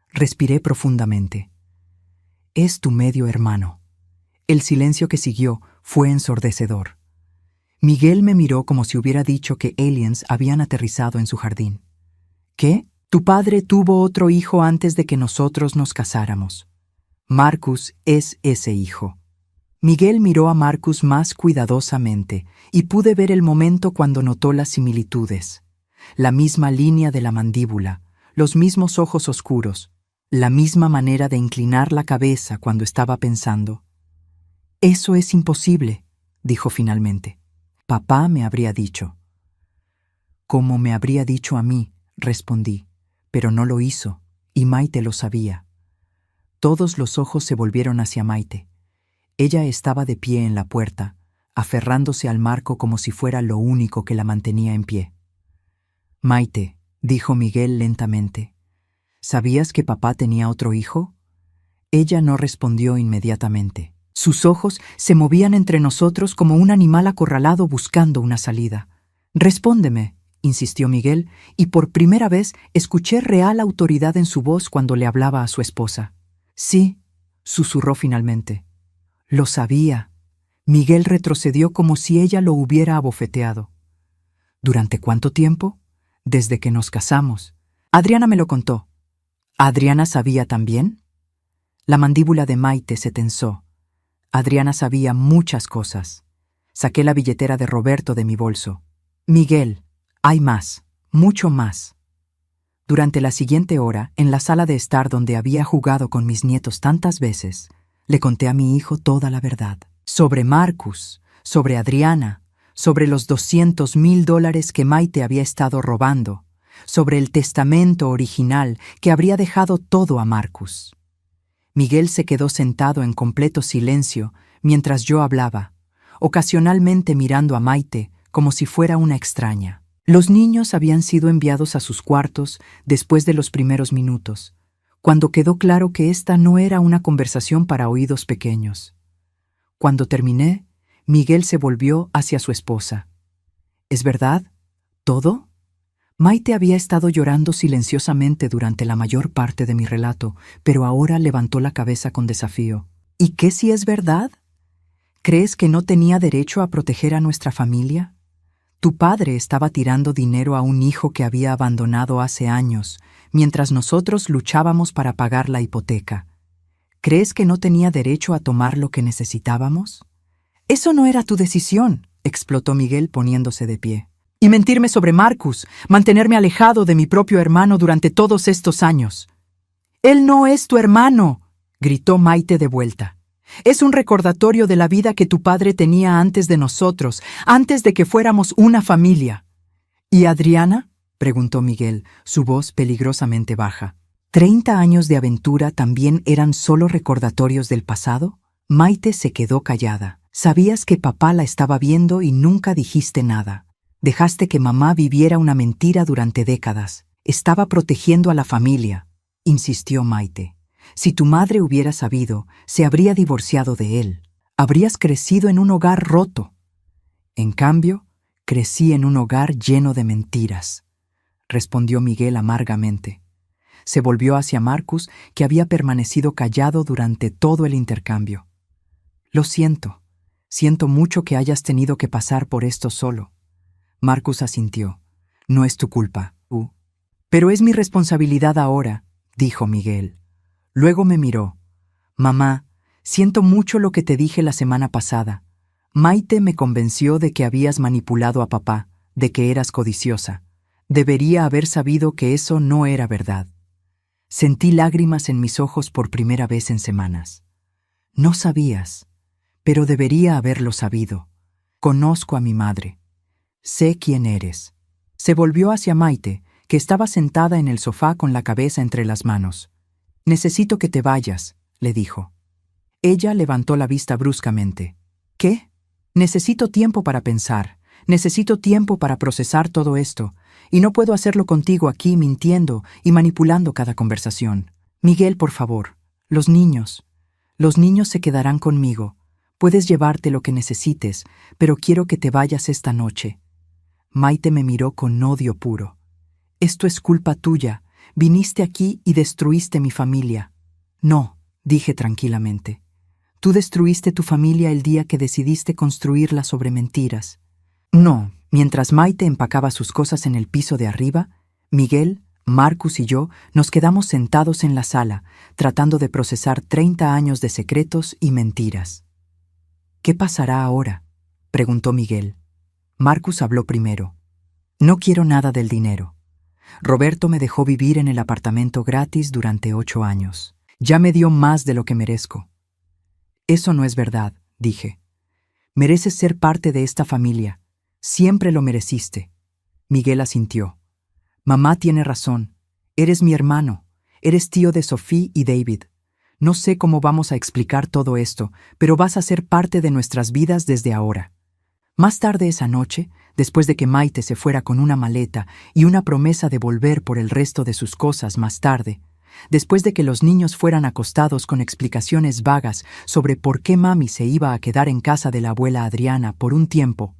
respiré profundamente. «Es tu medio hermano». El silencio que siguió fue ensordecedor. Miguel me miró como si hubiera dicho que aliens habían aterrizado en su jardín. «¿Qué? Tu padre tuvo otro hijo antes de que nosotros nos casáramos. Marcus es ese hijo». Miguel miró a Marcus más cuidadosamente y pude ver el momento cuando notó las similitudes. La misma línea de la mandíbula, los mismos ojos oscuros, la misma manera de inclinar la cabeza cuando estaba pensando. «Eso es imposible», dijo finalmente. «Papá me habría dicho». «Como me habría dicho a mí», respondí, pero no lo hizo, y Maite lo sabía. Todos los ojos se volvieron hacia Maite. Ella estaba de pie en la puerta, aferrándose al marco como si fuera lo único que la mantenía en pie. «Maite», dijo Miguel lentamente, «¿sabías que papá tenía otro hijo?». Ella no respondió inmediatamente. Sus ojos se movían entre nosotros como un animal acorralado buscando una salida. «Respóndeme», insistió Miguel, y por primera vez escuché real autoridad en su voz cuando le hablaba a su esposa. «Sí», susurró finalmente. «Lo sabía». Miguel retrocedió como si ella lo hubiera abofeteado. «¿Durante cuánto tiempo?». «Desde que nos casamos». «Adriana me lo contó». «¿Adriana sabía también?». La mandíbula de Maite se tensó. Adriana sabía muchas cosas. Saqué la billetera de Roberto de mi bolso. «Miguel, hay más, mucho más». Durante la siguiente hora, en la sala de estar donde había jugado con mis nietos tantas veces, le conté a mi hijo toda la verdad. Sobre Marcus, sobre Adriana, sobre los $200,000 que Maite había estado robando, sobre el testamento original que habría dejado todo a Marcus. Miguel se quedó sentado en completo silencio mientras yo hablaba, ocasionalmente mirando a Maite como si fuera una extraña. Los niños habían sido enviados a sus cuartos después de los primeros minutos, cuando quedó claro que esta no era una conversación para oídos pequeños. Cuando terminé, Miguel se volvió hacia su esposa. ¿Es verdad? ¿Todo? Maite había estado llorando silenciosamente durante la mayor parte de mi relato, pero ahora levantó la cabeza con desafío. ¿Y qué si es verdad? ¿Crees que no tenía derecho a proteger a nuestra familia? Tu padre estaba tirando dinero a un hijo que había abandonado hace años, mientras nosotros luchábamos para pagar la hipoteca. ¿Crees que no tenía derecho a tomar lo que necesitábamos? Eso no era tu decisión, explotó Miguel poniéndose de pie. Y mentirme sobre Marcus, mantenerme alejado de mi propio hermano durante todos estos años. Él no es tu hermano, gritó Maite de vuelta. Es un recordatorio de la vida que tu padre tenía antes de nosotros, antes de que fuéramos una familia. ¿Y Adriana? Preguntó Miguel, su voz peligrosamente baja. ¿30 años de aventura también eran solo recordatorios del pasado? Maite se quedó callada. Sabías que papá la estaba viendo y nunca dijiste nada. Dejaste que mamá viviera una mentira durante décadas. Estaba protegiendo a la familia, insistió Maite. Si tu madre hubiera sabido, se habría divorciado de él. Habrías crecido en un hogar roto. En cambio, crecí en un hogar lleno de mentiras, respondió Miguel amargamente. Se volvió hacia Marcus, que había permanecido callado durante todo el intercambio. Lo siento. Siento mucho que hayas tenido que pasar por esto solo. Marcus asintió. No es tu culpa, Pero es mi responsabilidad ahora, dijo Miguel. Luego me miró. Mamá, siento mucho lo que te dije la semana pasada. Maite me convenció de que habías manipulado a papá, de que eras codiciosa. Debería haber sabido que eso no era verdad. Sentí lágrimas en mis ojos por primera vez en semanas. No sabías, pero debería haberlo sabido. Conozco a mi madre. Sé quién eres. Se volvió hacia Maite, que estaba sentada en el sofá con la cabeza entre las manos. Necesito que te vayas, le dijo. Ella levantó la vista bruscamente. ¿Qué? Necesito tiempo para pensar. Necesito tiempo para procesar todo esto, y no puedo hacerlo contigo aquí mintiendo y manipulando cada conversación. Miguel, por favor. Los niños se quedarán conmigo. Puedes llevarte lo que necesites, pero quiero que te vayas esta noche. Maite me miró con odio puro. Esto es culpa tuya. Viniste aquí y destruiste mi familia. No, dije tranquilamente. Tú destruiste tu familia el día que decidiste construirla sobre mentiras. No, mientras Maite empacaba sus cosas en el piso de arriba, Miguel, Marcus y yo nos quedamos sentados en la sala, tratando de procesar 30 años de secretos y mentiras. ¿Qué pasará ahora?, preguntó Miguel. Marcus habló primero. No quiero nada del dinero. Roberto me dejó vivir en el apartamento gratis durante 8 años. Ya me dio más de lo que merezco. Eso no es verdad, dije. Mereces ser parte de esta familia. Siempre lo mereciste. Miguel asintió. Mamá tiene razón. Eres mi hermano. Eres tío de Sophie y David. No sé cómo vamos a explicar todo esto, pero vas a ser parte de nuestras vidas desde ahora. Más tarde esa noche, después de que Maite se fuera con una maleta y una promesa de volver por el resto de sus cosas más tarde, después de que los niños fueran acostados con explicaciones vagas sobre por qué mami se iba a quedar en casa de la abuela Adriana por un tiempo,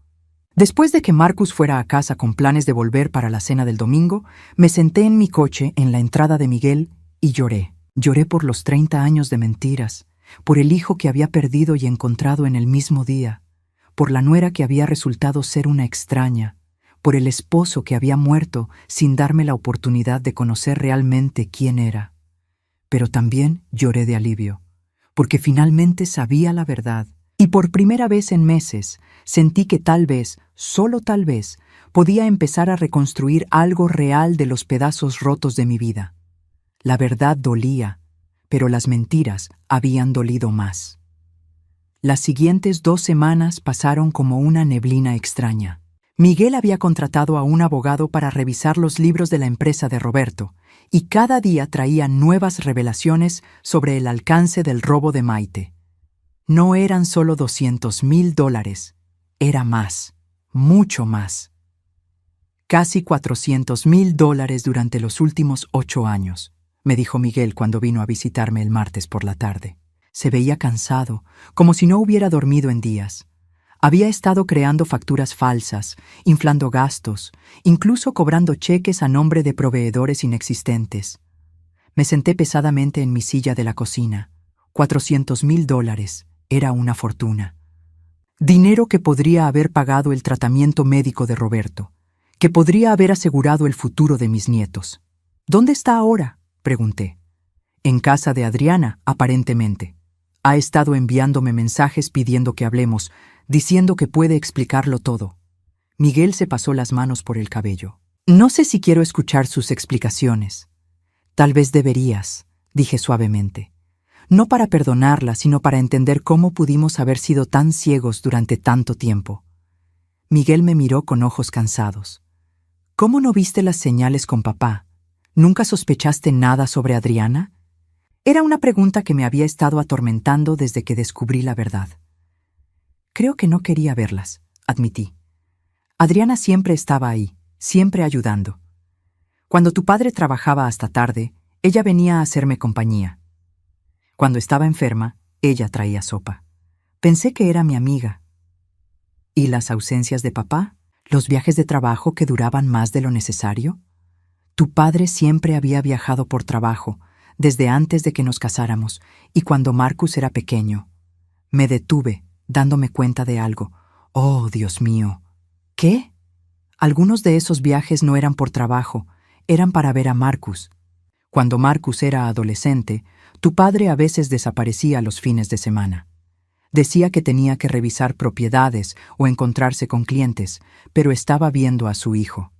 después de que Marcus fuera a casa con planes de volver para la cena del domingo, me senté en mi coche en la entrada de Miguel y lloré. Lloré por los 30 años de mentiras, por el hijo que había perdido y encontrado en el mismo día, por la nuera que había resultado ser una extraña, por el esposo que había muerto sin darme la oportunidad de conocer realmente quién era. Pero también lloré de alivio, porque finalmente sabía la verdad, y por primera vez en meses sentí que tal vez, solo tal vez, podía empezar a reconstruir algo real de los pedazos rotos de mi vida. La verdad dolía, pero las mentiras habían dolido más. Las siguientes 2 semanas pasaron como una neblina extraña. Miguel había contratado a un abogado para revisar los libros de la empresa de Roberto, y cada día traía nuevas revelaciones sobre el alcance del robo de Maite. No eran solo $200,000, era más, mucho más. Casi $400,000 durante los últimos 8 años, me dijo Miguel cuando vino a visitarme el martes por la tarde. Se veía cansado, como si no hubiera dormido en días. Había estado creando facturas falsas, inflando gastos, incluso cobrando cheques a nombre de proveedores inexistentes. Me senté pesadamente en mi silla de la cocina. $400,000 era una fortuna. Dinero que podría haber pagado el tratamiento médico de Roberto, que podría haber asegurado el futuro de mis nietos. ¿Dónde está ahora?, pregunté. En casa de Adriana, aparentemente. Ha estado enviándome mensajes pidiendo que hablemos, diciendo que puede explicarlo todo. Miguel se pasó las manos por el cabello. No sé si quiero escuchar sus explicaciones. Tal vez deberías, dije suavemente. No para perdonarla, sino para entender cómo pudimos haber sido tan ciegos durante tanto tiempo. Miguel me miró con ojos cansados. ¿Cómo no viste las señales con papá? ¿Nunca sospechaste nada sobre Adriana? Era una pregunta que me había estado atormentando desde que descubrí la verdad. Creo que no quería verlas, admití. Adriana siempre estaba ahí, siempre ayudando. Cuando tu padre trabajaba hasta tarde, ella venía a hacerme compañía. Cuando estaba enferma, ella traía sopa. Pensé que era mi amiga. ¿Y las ausencias de papá? ¿Los viajes de trabajo que duraban más de lo necesario? Tu padre siempre había viajado por trabajo, desde antes de que nos casáramos, y cuando Marcus era pequeño. Me detuve, dándome cuenta de algo. ¡Oh, Dios mío! ¿Qué? Algunos de esos viajes no eran por trabajo, eran para ver a Marcus. Cuando Marcus era adolescente, tu padre a veces desaparecía los fines de semana. Decía que tenía que revisar propiedades o encontrarse con clientes, pero estaba viendo a su hijo.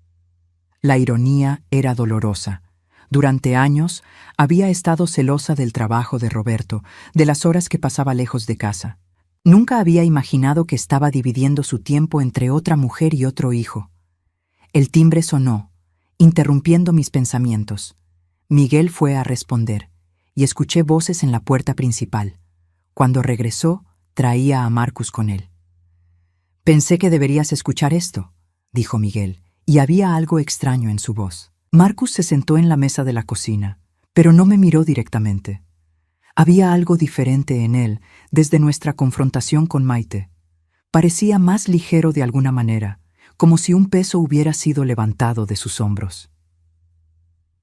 La ironía era dolorosa. Durante años había estado celosa del trabajo de Roberto, de las horas que pasaba lejos de casa. Nunca había imaginado que estaba dividiendo su tiempo entre otra mujer y otro hijo. El timbre sonó, interrumpiendo mis pensamientos. Miguel fue a responder, y escuché voces en la puerta principal. Cuando regresó, traía a Marcus con él. Pensé que deberías escuchar esto, dijo Miguel, y había algo extraño en su voz. Marcus se sentó en la mesa de la cocina, pero no me miró directamente. Había algo diferente en él desde nuestra confrontación con Maite. Parecía más ligero de alguna manera, como si un peso hubiera sido levantado de sus hombros.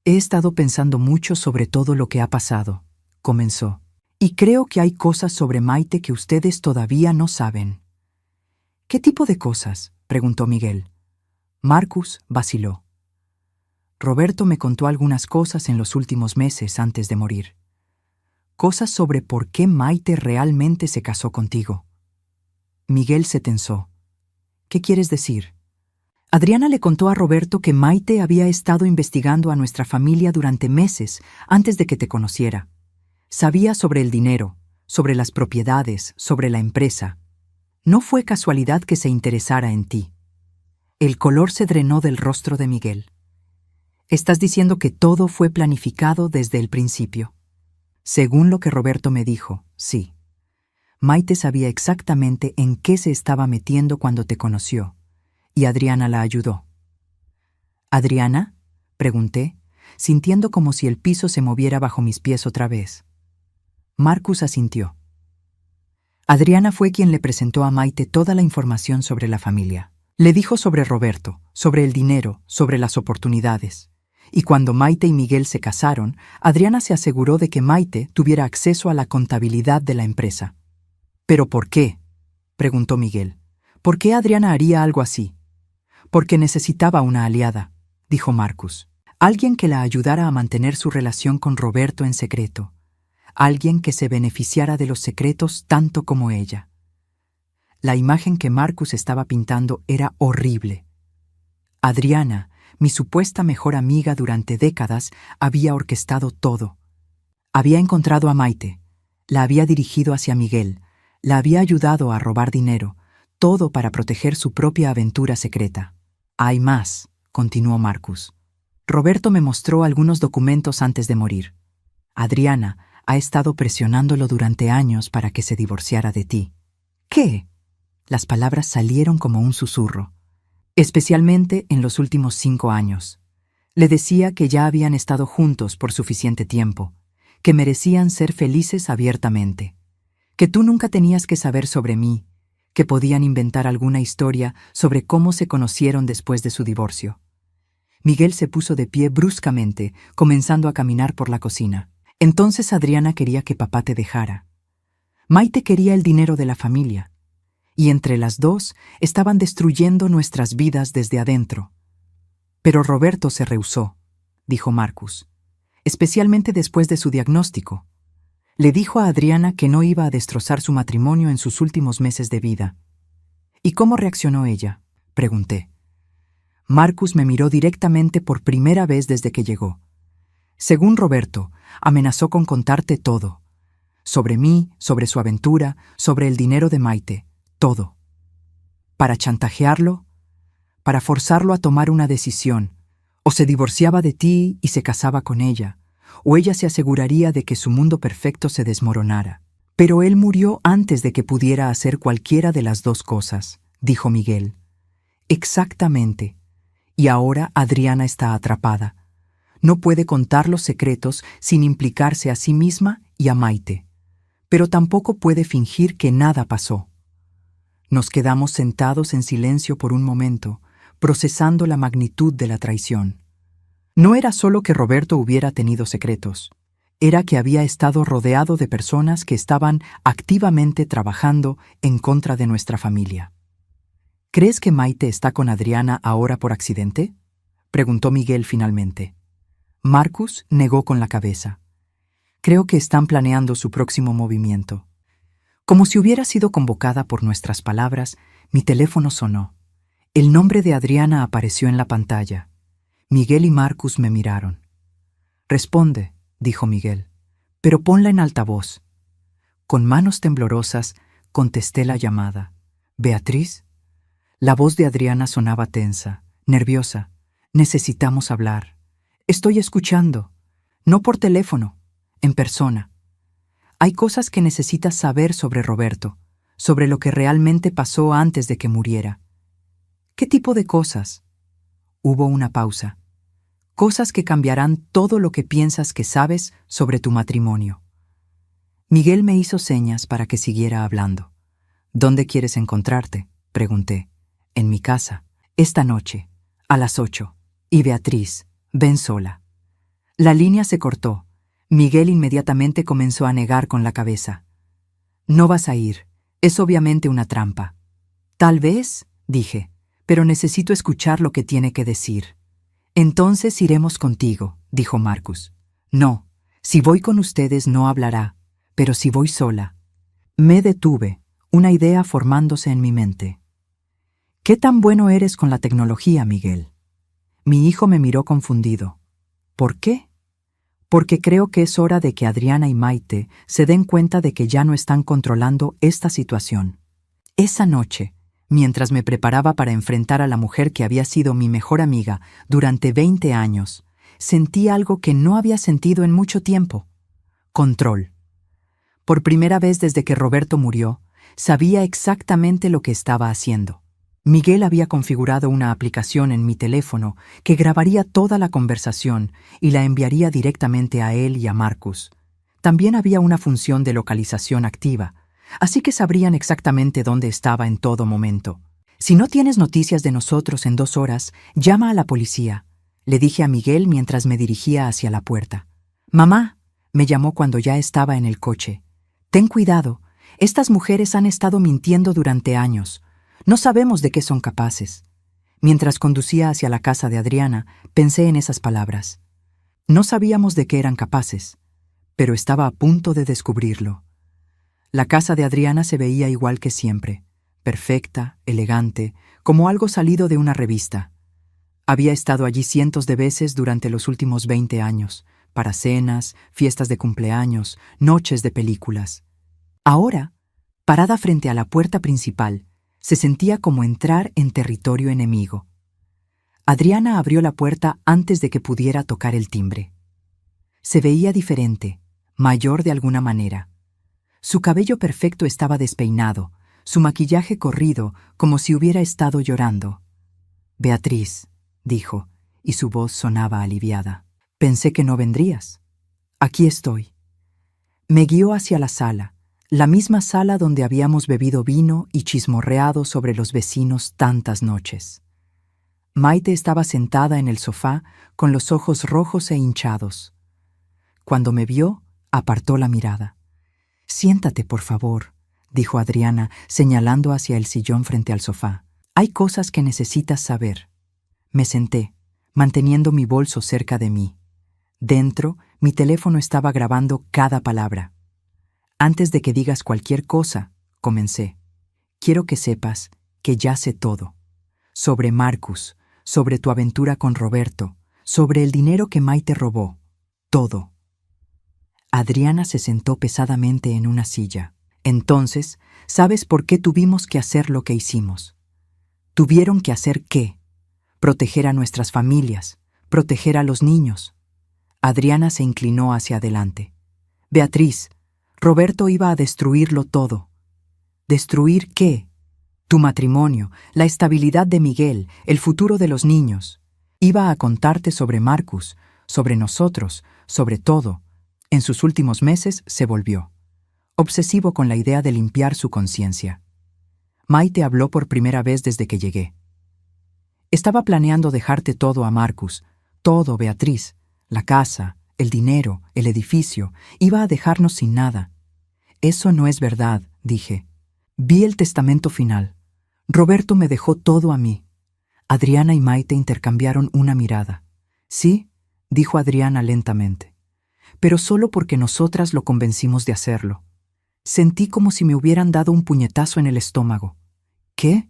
He estado pensando mucho sobre todo lo que ha pasado, comenzó, y creo que hay cosas sobre Maite que ustedes todavía no saben. ¿Qué tipo de cosas?, preguntó Miguel. Marcus vaciló. Roberto me contó algunas cosas en los últimos meses antes de morir. Cosas sobre por qué Maite realmente se casó contigo. Miguel se tensó. ¿Qué quieres decir? Adriana le contó a Roberto que Maite había estado investigando a nuestra familia durante meses antes de que te conociera. Sabía sobre el dinero, sobre las propiedades, sobre la empresa. No fue casualidad que se interesara en ti. El color se drenó del rostro de Miguel. Estás diciendo que todo fue planificado desde el principio. Según lo que Roberto me dijo, sí. Maite sabía exactamente en qué se estaba metiendo cuando te conoció, y Adriana la ayudó. ¿Adriana?, pregunté, sintiendo como si el piso se moviera bajo mis pies otra vez. Marcus asintió. Adriana fue quien le presentó a Maite toda la información sobre la familia. Le dijo sobre Roberto, sobre el dinero, sobre las oportunidades. Y cuando Maite y Miguel se casaron, Adriana se aseguró de que Maite tuviera acceso a la contabilidad de la empresa. ¿Pero por qué?, preguntó Miguel. ¿Por qué Adriana haría algo así? Porque necesitaba una aliada, dijo Marcus. Alguien que la ayudara a mantener su relación con Roberto en secreto. Alguien que se beneficiara de los secretos tanto como ella. La imagen que Marcus estaba pintando era horrible. Adriana, mi supuesta mejor amiga durante décadas, había orquestado todo. Había encontrado a Maite, la había dirigido hacia Miguel, la había ayudado a robar dinero. todo para proteger su propia aventura secreta. Hay más, continuó Marcus. Roberto me mostró algunos documentos antes de morir. Adriana ha estado presionándolo durante años para que se divorciara de ti. ¿Qué? Las palabras salieron como un susurro. Especialmente en los últimos 5 años. Le decía que ya habían estado juntos por suficiente tiempo, que merecían ser felices abiertamente, que tú nunca tenías que saber sobre mí, que podían inventar alguna historia sobre cómo se conocieron después de su divorcio. Miguel se puso de pie bruscamente, comenzando a caminar por la cocina. Entonces Adriana quería que papá te dejara. Maite quería el dinero de la familia. Y entre las dos estaban destruyendo nuestras vidas desde adentro. Pero Roberto se rehusó, dijo Marcus, especialmente después de su diagnóstico. Le dijo a Adriana que no iba a destrozar su matrimonio en sus últimos meses de vida. ¿Y cómo reaccionó ella?, pregunté. Marcus me miró directamente por primera vez desde que llegó. Según Roberto, amenazó con contarte todo. Sobre mí, sobre su aventura, sobre el dinero de Maite, todo. Para chantajearlo, para forzarlo a tomar una decisión. O se divorciaba de ti y se casaba con ella, o ella se aseguraría de que su mundo perfecto se desmoronara. Pero él murió antes de que pudiera hacer cualquiera de las dos cosas, dijo Miguel. Exactamente. Y ahora Adriana está atrapada. No puede contar los secretos sin implicarse a sí misma y a Maite. Pero tampoco puede fingir que nada pasó. Nos quedamos sentados en silencio por un momento, procesando la magnitud de la traición. No era solo que Roberto hubiera tenido secretos, era que había estado rodeado de personas que estaban activamente trabajando en contra de nuestra familia. ¿Crees que Maite está con Adriana ahora por accidente?, preguntó Miguel finalmente. Marcus negó con la cabeza. Creo que están planeando su próximo movimiento. Como si hubiera sido convocada por nuestras palabras, mi teléfono sonó. El nombre de Adriana apareció en la pantalla. Miguel y Marcus me miraron. Responde, dijo Miguel, pero ponla en altavoz. Con manos temblorosas contesté la llamada. ¿Beatriz? La voz de Adriana sonaba tensa, nerviosa. Necesitamos hablar. Estoy escuchando. No por teléfono, en persona. Hay cosas que necesitas saber sobre Roberto, sobre lo que realmente pasó antes de que muriera. ¿Qué tipo de cosas? Hubo una pausa. Cosas que cambiarán todo lo que piensas que sabes sobre tu matrimonio. Miguel me hizo señas para que siguiera hablando. ¿Dónde quieres encontrarte?, pregunté. En mi casa. Esta noche, a las 8. Y Beatriz, ven sola. La línea se cortó. Miguel inmediatamente comenzó a negar con la cabeza. No vas a ir. Es obviamente una trampa. Tal vez, dije, pero necesito escuchar lo que tiene que decir. Entonces iremos contigo, dijo Marcus. No, si voy con ustedes no hablará, pero si voy sola. Me detuve, una idea formándose en mi mente. ¿Qué tan bueno eres con la tecnología, Miguel? Mi hijo me miró confundido. ¿Por qué? Porque creo que es hora de que Adriana y Maite se den cuenta de que ya no están controlando esta situación. Esa noche, mientras me preparaba para enfrentar a la mujer que había sido mi mejor amiga durante 20 años, sentí algo que no había sentido en mucho tiempo. Control. Por primera vez desde que Roberto murió, sabía exactamente lo que estaba haciendo. Miguel había configurado una aplicación en mi teléfono que grabaría toda la conversación y la enviaría directamente a él y a Marcus. También había una función de localización activa, así que sabrían exactamente dónde estaba en todo momento. Si no tienes noticias de nosotros en 2 horas, llama a la policía, le dije a Miguel mientras me dirigía hacia la puerta. Mamá, me llamó cuando ya estaba en el coche. Ten cuidado, estas mujeres han estado mintiendo durante años. No sabemos de qué son capaces. Mientras conducía hacia la casa de Adriana, pensé en esas palabras. No sabíamos de qué eran capaces, pero estaba a punto de descubrirlo. La casa de Adriana se veía igual que siempre, perfecta, elegante, como algo salido de una revista. Había estado allí cientos de veces durante los últimos 20 años, para cenas, fiestas de cumpleaños, noches de películas. Ahora, parada frente a la puerta principal, Se sentía como entrar en territorio enemigo. Adriana abrió la puerta antes de que pudiera tocar el timbre. Se veía diferente, mayor de alguna manera. Su cabello perfecto estaba despeinado, su maquillaje corrido, como si hubiera estado llorando. «Beatriz», dijo, y su voz sonaba aliviada. «Pensé que no vendrías. Aquí estoy». Me guió hacia la sala, la misma sala donde habíamos bebido vino y chismorreado sobre los vecinos tantas noches. Maite estaba sentada en el sofá con los ojos rojos e hinchados. Cuando me vio, apartó la mirada. «Siéntate, por favor», dijo Adriana, señalando hacia el sillón frente al sofá. «Hay cosas que necesitas saber». Me senté, manteniendo mi bolso cerca de mí. Dentro, mi teléfono estaba grabando cada palabra. «Antes de que digas cualquier cosa», comencé, «quiero que sepas que ya sé todo. Sobre Marcus, sobre tu aventura con Roberto, sobre el dinero que Maite robó. Todo». Adriana se sentó pesadamente en una silla. «Entonces, ¿sabes por qué tuvimos que hacer lo que hicimos?» «¿Tuvieron que hacer qué?» «Proteger a nuestras familias, proteger a los niños». Adriana se inclinó hacia adelante. «Beatriz, Roberto iba a destruirlo todo». «¿Destruir qué?» «Tu matrimonio, la estabilidad de Miguel, el futuro de los niños. Iba a contarte sobre Marcus, sobre nosotros, sobre todo». En sus últimos meses se volvió obsesivo con la idea de limpiar su conciencia. Maite habló por primera vez desde que llegué. «Estaba planeando dejarte todo a Marcus, todo, Beatriz, la casa, el dinero, el edificio, iba a dejarnos sin nada». «Eso no es verdad», dije. «Vi el testamento final. Roberto me dejó todo a mí». Adriana y Maite intercambiaron una mirada. «Sí», dijo Adriana lentamente, «pero solo porque nosotras lo convencimos de hacerlo». Sentí como si me hubieran dado un puñetazo en el estómago. ¿Qué?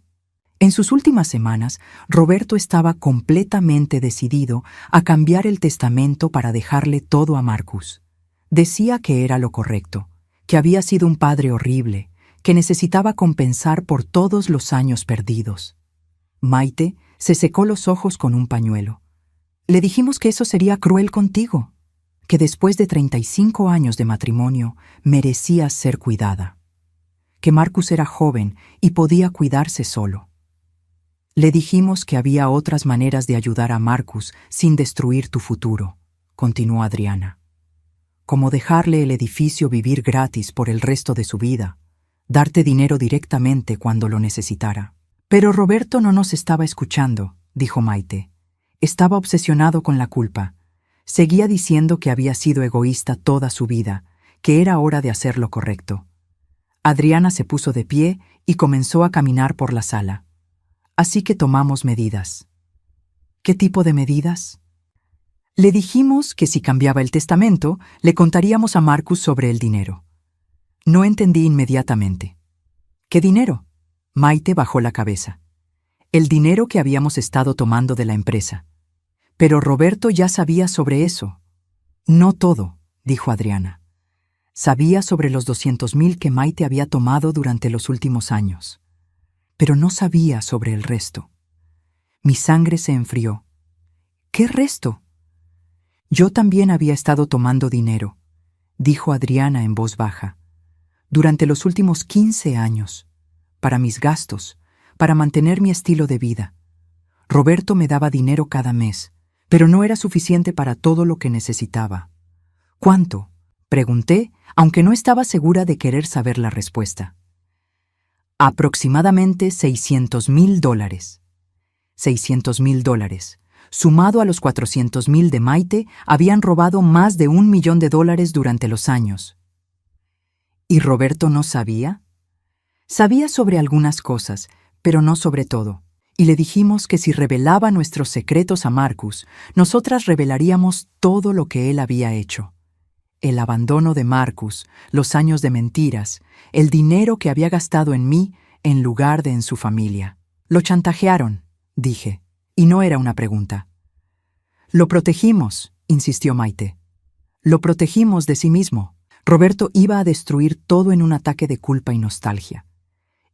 En sus últimas semanas, Roberto estaba completamente decidido a cambiar el testamento para dejarle todo a Marcus. Decía que era lo correcto, que había sido un padre horrible, que necesitaba compensar por todos los años perdidos. Maite se secó los ojos con un pañuelo. «Le dijimos que eso sería cruel contigo, que después de 35 años de matrimonio merecías ser cuidada, que Marcus era joven y podía cuidarse solo. Le dijimos que había otras maneras de ayudar a Marcus sin destruir tu futuro», continuó Adriana. «Como dejarle el edificio vivir gratis por el resto de su vida, darte dinero directamente cuando lo necesitara». «Pero Roberto no nos estaba escuchando», dijo Maite. «Estaba obsesionado con la culpa. Seguía diciendo que había sido egoísta toda su vida, que era hora de hacer lo correcto». Adriana se puso de pie y comenzó a caminar por la sala. «Así que tomamos medidas». «¿Qué tipo de medidas?» «Le dijimos que si cambiaba el testamento, le contaríamos a Marcus sobre el dinero». No entendí inmediatamente. «¿Qué dinero?» Maite bajó la cabeza. «El dinero que habíamos estado tomando de la empresa». «Pero Roberto ya sabía sobre eso». «No todo», dijo Adriana. «Sabía sobre los 200,000 que Maite había tomado durante los últimos años. Pero no sabía sobre el resto». Mi sangre se enfrió. «¿Qué resto?» «Yo también había estado tomando dinero», dijo Adriana en voz baja. «Durante los últimos 15 años. Para mis gastos, para mantener mi estilo de vida. Roberto me daba dinero cada mes, pero no era suficiente para todo lo que necesitaba». «¿Cuánto?», pregunté, aunque no estaba segura de querer saber la respuesta. «Aproximadamente $600,000. $600,000, sumado a los 400,000 de Maite, habían robado más de $1 millón durante los años». «¿Y Roberto no sabía?» «Sabía sobre algunas cosas, pero no sobre todo. Y le dijimos que si revelaba nuestros secretos a Marcus, nosotras revelaríamos todo lo que él había hecho. El abandono de Marcus, los años de mentiras, el dinero que había gastado en mí en lugar de en su familia. Lo chantajearon», dije, y no era una pregunta. «Lo protegimos», insistió Maite. «Lo protegimos de sí mismo. Roberto iba a destruir todo en un ataque de culpa y nostalgia.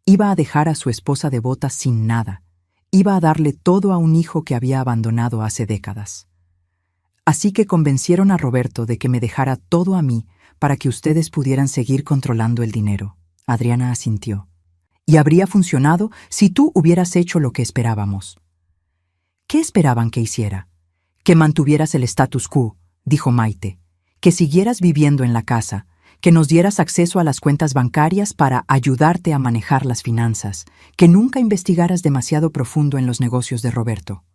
Iba a dejar a su esposa devota sin nada. Iba a darle todo a un hijo que había abandonado hace décadas. Así que convencieron a Roberto de que me dejara todo a mí para que ustedes pudieran seguir controlando el dinero. Adriana asintió. Y habría funcionado si tú hubieras hecho lo que esperábamos. ¿Qué esperaban que hiciera? Que mantuvieras el status quo, dijo Maite, que siguieras viviendo en la casa, que nos dieras acceso a las cuentas bancarias para ayudarte a manejar las finanzas, que nunca investigaras demasiado profundo en los negocios de Roberto.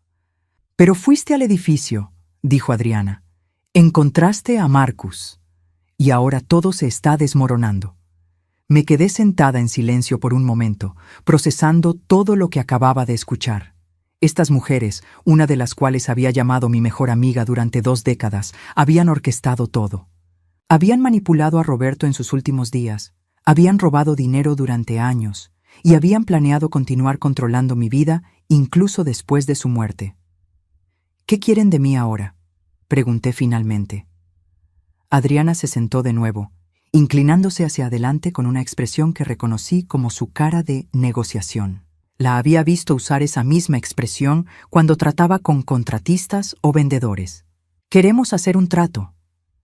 Pero fuiste al edificio, dijo Adriana. Encontraste a Marcus. Y ahora todo se está desmoronando. Me quedé sentada en silencio por un momento, procesando todo lo que acababa de escuchar. Estas mujeres, una de las cuales había llamado mi mejor amiga durante 2 décadas, habían orquestado todo. Habían manipulado a Roberto en sus últimos días, habían robado dinero durante años y habían planeado continuar controlando mi vida incluso después de su muerte. ¿Qué quieren de mí ahora?, pregunté finalmente. Adriana se sentó de nuevo, inclinándose hacia adelante con una expresión que reconocí como su cara de negociación. La había visto usar esa misma expresión cuando trataba con contratistas o vendedores. Queremos hacer un trato.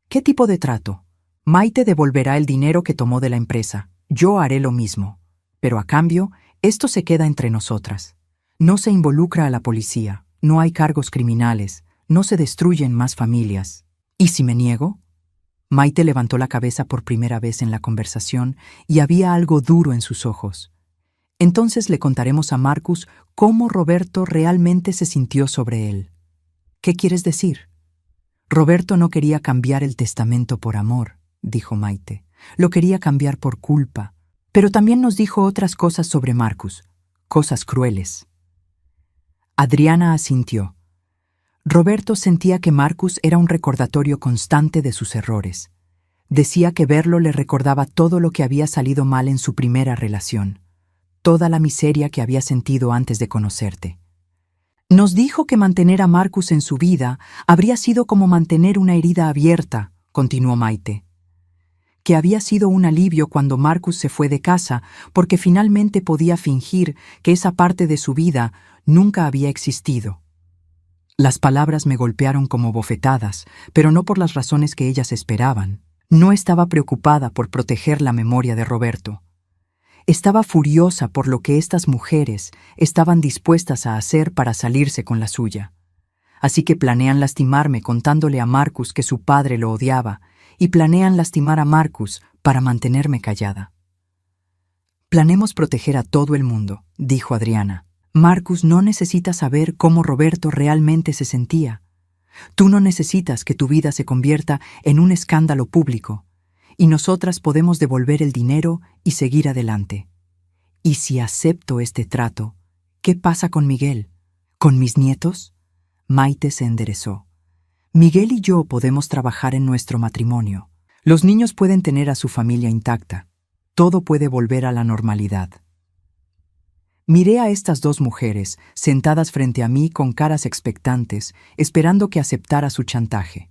¿Qué tipo de trato? Maite devolverá el dinero que tomó de la empresa. Yo haré lo mismo. Pero a cambio, esto se queda entre nosotras. No se involucra a la policía, no hay cargos criminales, no se destruyen más familias. ¿Y si me niego? Maite levantó la cabeza por primera vez en la conversación y había algo duro en sus ojos. Entonces le contaremos a Marcus cómo Roberto realmente se sintió sobre él. ¿Qué quieres decir? Roberto no quería cambiar el testamento por amor, dijo Maite. Lo quería cambiar por culpa. Pero también nos dijo otras cosas sobre Marcus, cosas crueles. Adriana asintió. Roberto sentía que Marcus era un recordatorio constante de sus errores. Decía que verlo le recordaba todo lo que había salido mal en su primera relación, toda la miseria que había sentido antes de conocerte. Nos dijo que mantener a Marcus en su vida habría sido como mantener una herida abierta, continuó Maite. Que había sido un alivio cuando Marcus se fue de casa porque finalmente podía fingir que esa parte de su vida nunca había existido. Las palabras me golpearon como bofetadas, pero no por las razones que ellas esperaban. No estaba preocupada por proteger la memoria de Roberto. Estaba furiosa por lo que estas mujeres estaban dispuestas a hacer para salirse con la suya. Así que planean lastimarme contándole a Marcus que su padre lo odiaba, y planean lastimar a Marcus para mantenerme callada. Planemos proteger a todo el mundo, dijo Adriana. Marcus no necesita saber cómo Roberto realmente se sentía. Tú no necesitas que tu vida se convierta en un escándalo público, y nosotras podemos devolver el dinero y seguir adelante. Y si acepto este trato, ¿qué pasa con Miguel? ¿Con mis nietos? Maite se enderezó. Miguel y yo podemos trabajar en nuestro matrimonio. Los niños pueden tener a su familia intacta. Todo puede volver a la normalidad. Miré a estas 2 mujeres sentadas frente a mí con caras expectantes, esperando que aceptara su chantaje.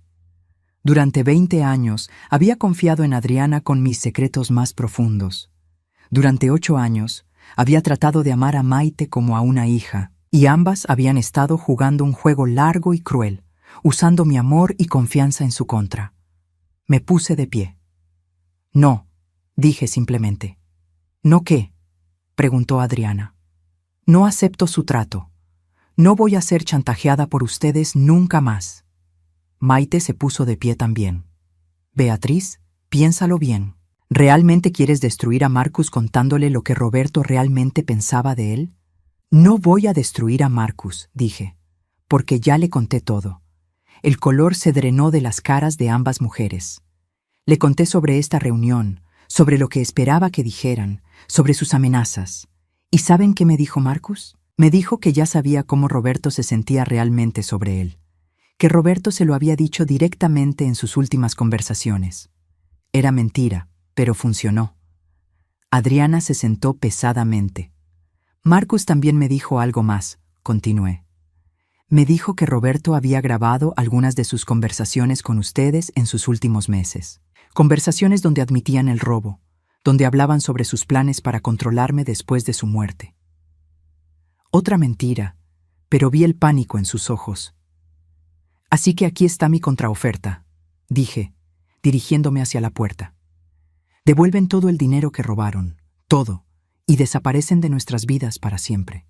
Durante 20 años había confiado en Adriana con mis secretos más profundos. Durante 8 años había tratado de amar a Maite como a una hija, y ambas habían estado jugando un juego largo y cruel, usando mi amor y confianza en su contra. Me puse de pie. No, dije simplemente. ¿No qué?, preguntó Adriana. No acepto su trato. No voy a ser chantajeada por ustedes nunca más. Maite se puso de pie también. Beatriz, piénsalo bien. ¿Realmente quieres destruir a Marcus contándole lo que Roberto realmente pensaba de él? No voy a destruir a Marcus, dije, porque ya le conté todo. El color se drenó de las caras de ambas mujeres. Le conté sobre esta reunión, sobre lo que esperaba que dijeran, sobre sus amenazas. ¿Y saben qué me dijo Marcus? Me dijo que ya sabía cómo Roberto se sentía realmente sobre él, que Roberto se lo había dicho directamente en sus últimas conversaciones. Era mentira, pero funcionó. Adriana se sentó pesadamente. Marcus también me dijo algo más, continué. Me dijo que Roberto había grabado algunas de sus conversaciones con ustedes en sus últimos meses. Conversaciones donde admitían el robo, donde hablaban sobre sus planes para controlarme después de su muerte. Otra mentira, pero vi el pánico en sus ojos. Así que aquí está mi contraoferta, dije, dirigiéndome hacia la puerta. Devuelven todo el dinero que robaron, todo, y desaparecen de nuestras vidas para siempre.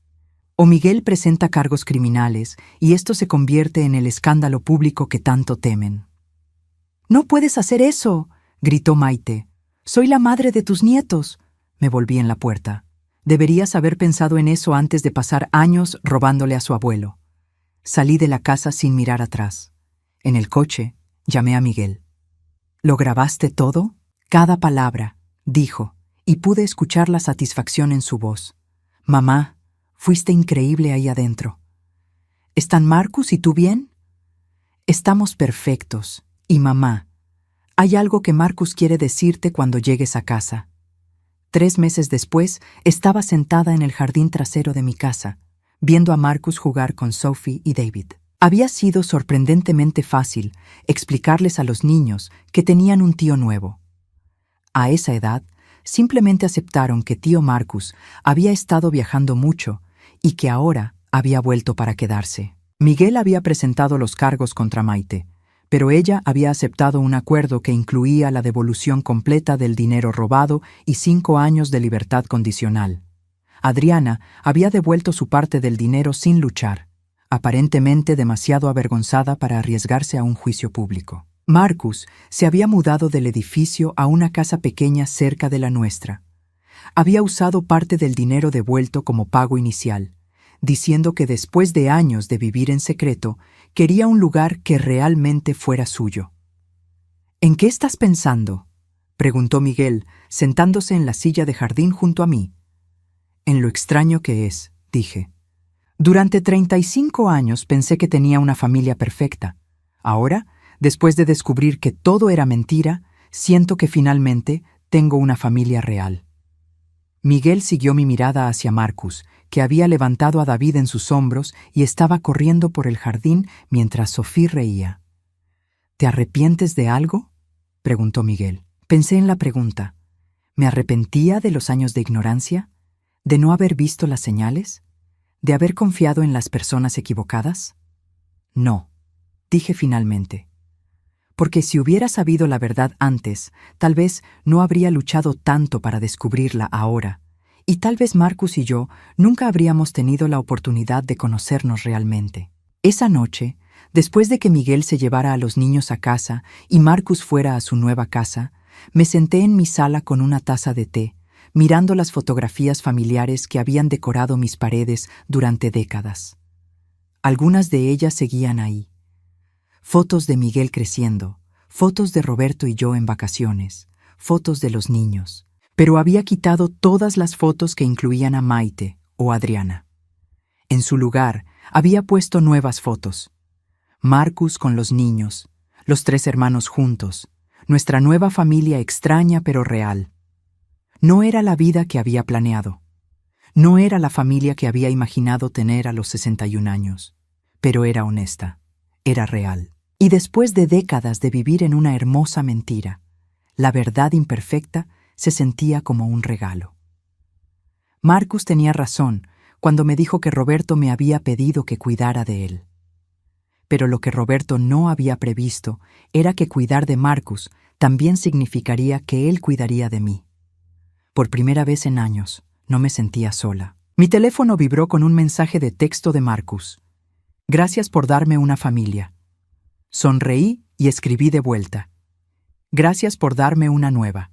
O Miguel presenta cargos criminales y esto se convierte en el escándalo público que tanto temen. «¡No puedes hacer eso!», gritó Maite. «Soy la madre de tus nietos». Me volví en la puerta. Deberías haber pensado en eso antes de pasar años robándole a su abuelo. Salí de la casa sin mirar atrás. En el coche, llamé a Miguel. «¿Lo grabaste todo?». «Cada palabra», dijo, y pude escuchar la satisfacción en su voz. «Mamá, fuiste increíble ahí adentro». «¿Están Marcus y tú bien?». «Estamos perfectos. Y mamá, hay algo que Marcus quiere decirte cuando llegues a casa». 3 meses después, estaba sentada en el jardín trasero de mi casa, viendo a Marcus jugar con Sophie y David. Había sido sorprendentemente fácil explicarles a los niños que tenían un tío nuevo. A esa edad, simplemente aceptaron que tío Marcus había estado viajando mucho y que ahora había vuelto para quedarse. Miguel había presentado los cargos contra Maite, pero ella había aceptado un acuerdo que incluía la devolución completa del dinero robado y 5 años de libertad condicional. Adriana había devuelto su parte del dinero sin luchar, aparentemente demasiado avergonzada para arriesgarse a un juicio público. Marcus se había mudado del edificio a una casa pequeña cerca de la nuestra. Había usado parte del dinero devuelto como pago inicial, diciendo que después de años de vivir en secreto, quería un lugar que realmente fuera suyo. «¿En qué estás pensando?», preguntó Miguel, sentándose en la silla de jardín junto a mí. «En lo extraño que es», dije. «Durante 35 años pensé que tenía una familia perfecta. Ahora, después de descubrir que todo era mentira, siento que finalmente tengo una familia real». Miguel siguió mi mirada hacia Marcus, que había levantado a David en sus hombros y estaba corriendo por el jardín mientras Sophie reía. «¿Te arrepientes de algo?», preguntó Miguel. Pensé en la pregunta. ¿Me arrepentía de los años de ignorancia? ¿De no haber visto las señales? ¿De haber confiado en las personas equivocadas? No, dije finalmente. Porque si hubiera sabido la verdad antes, tal vez no habría luchado tanto para descubrirla ahora, y tal vez Marcus y yo nunca habríamos tenido la oportunidad de conocernos realmente. Esa noche, después de que Miguel se llevara a los niños a casa y Marcus fuera a su nueva casa, me senté en mi sala con una taza de té, mirando las fotografías familiares que habían decorado mis paredes durante décadas. Algunas de ellas seguían ahí. Fotos de Miguel creciendo, fotos de Roberto y yo en vacaciones, fotos de los niños. Pero había quitado todas las fotos que incluían a Maite o Adriana. En su lugar, había puesto nuevas fotos. Marcus con los niños, los 3 hermanos juntos, nuestra nueva familia extraña pero real. No era la vida que había planeado. No era la familia que había imaginado tener a los 61 años. Pero era honesta, era real. Y después de décadas de vivir en una hermosa mentira, la verdad imperfecta se sentía como un regalo. Marcus tenía razón cuando me dijo que Roberto me había pedido que cuidara de él. Pero lo que Roberto no había previsto era que cuidar de Marcus también significaría que él cuidaría de mí. Por primera vez en años, no me sentía sola. Mi teléfono vibró con un mensaje de texto de Marcus. «Gracias por darme una familia». Sonreí y escribí de vuelta. «Gracias por darme una nueva».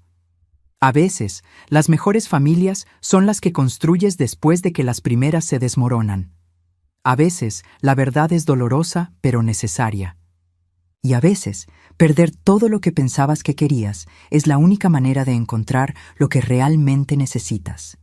A veces, las mejores familias son las que construyes después de que las primeras se desmoronan. A veces, la verdad es dolorosa, pero necesaria. Y a veces, perder todo lo que pensabas que querías es la única manera de encontrar lo que realmente necesitas.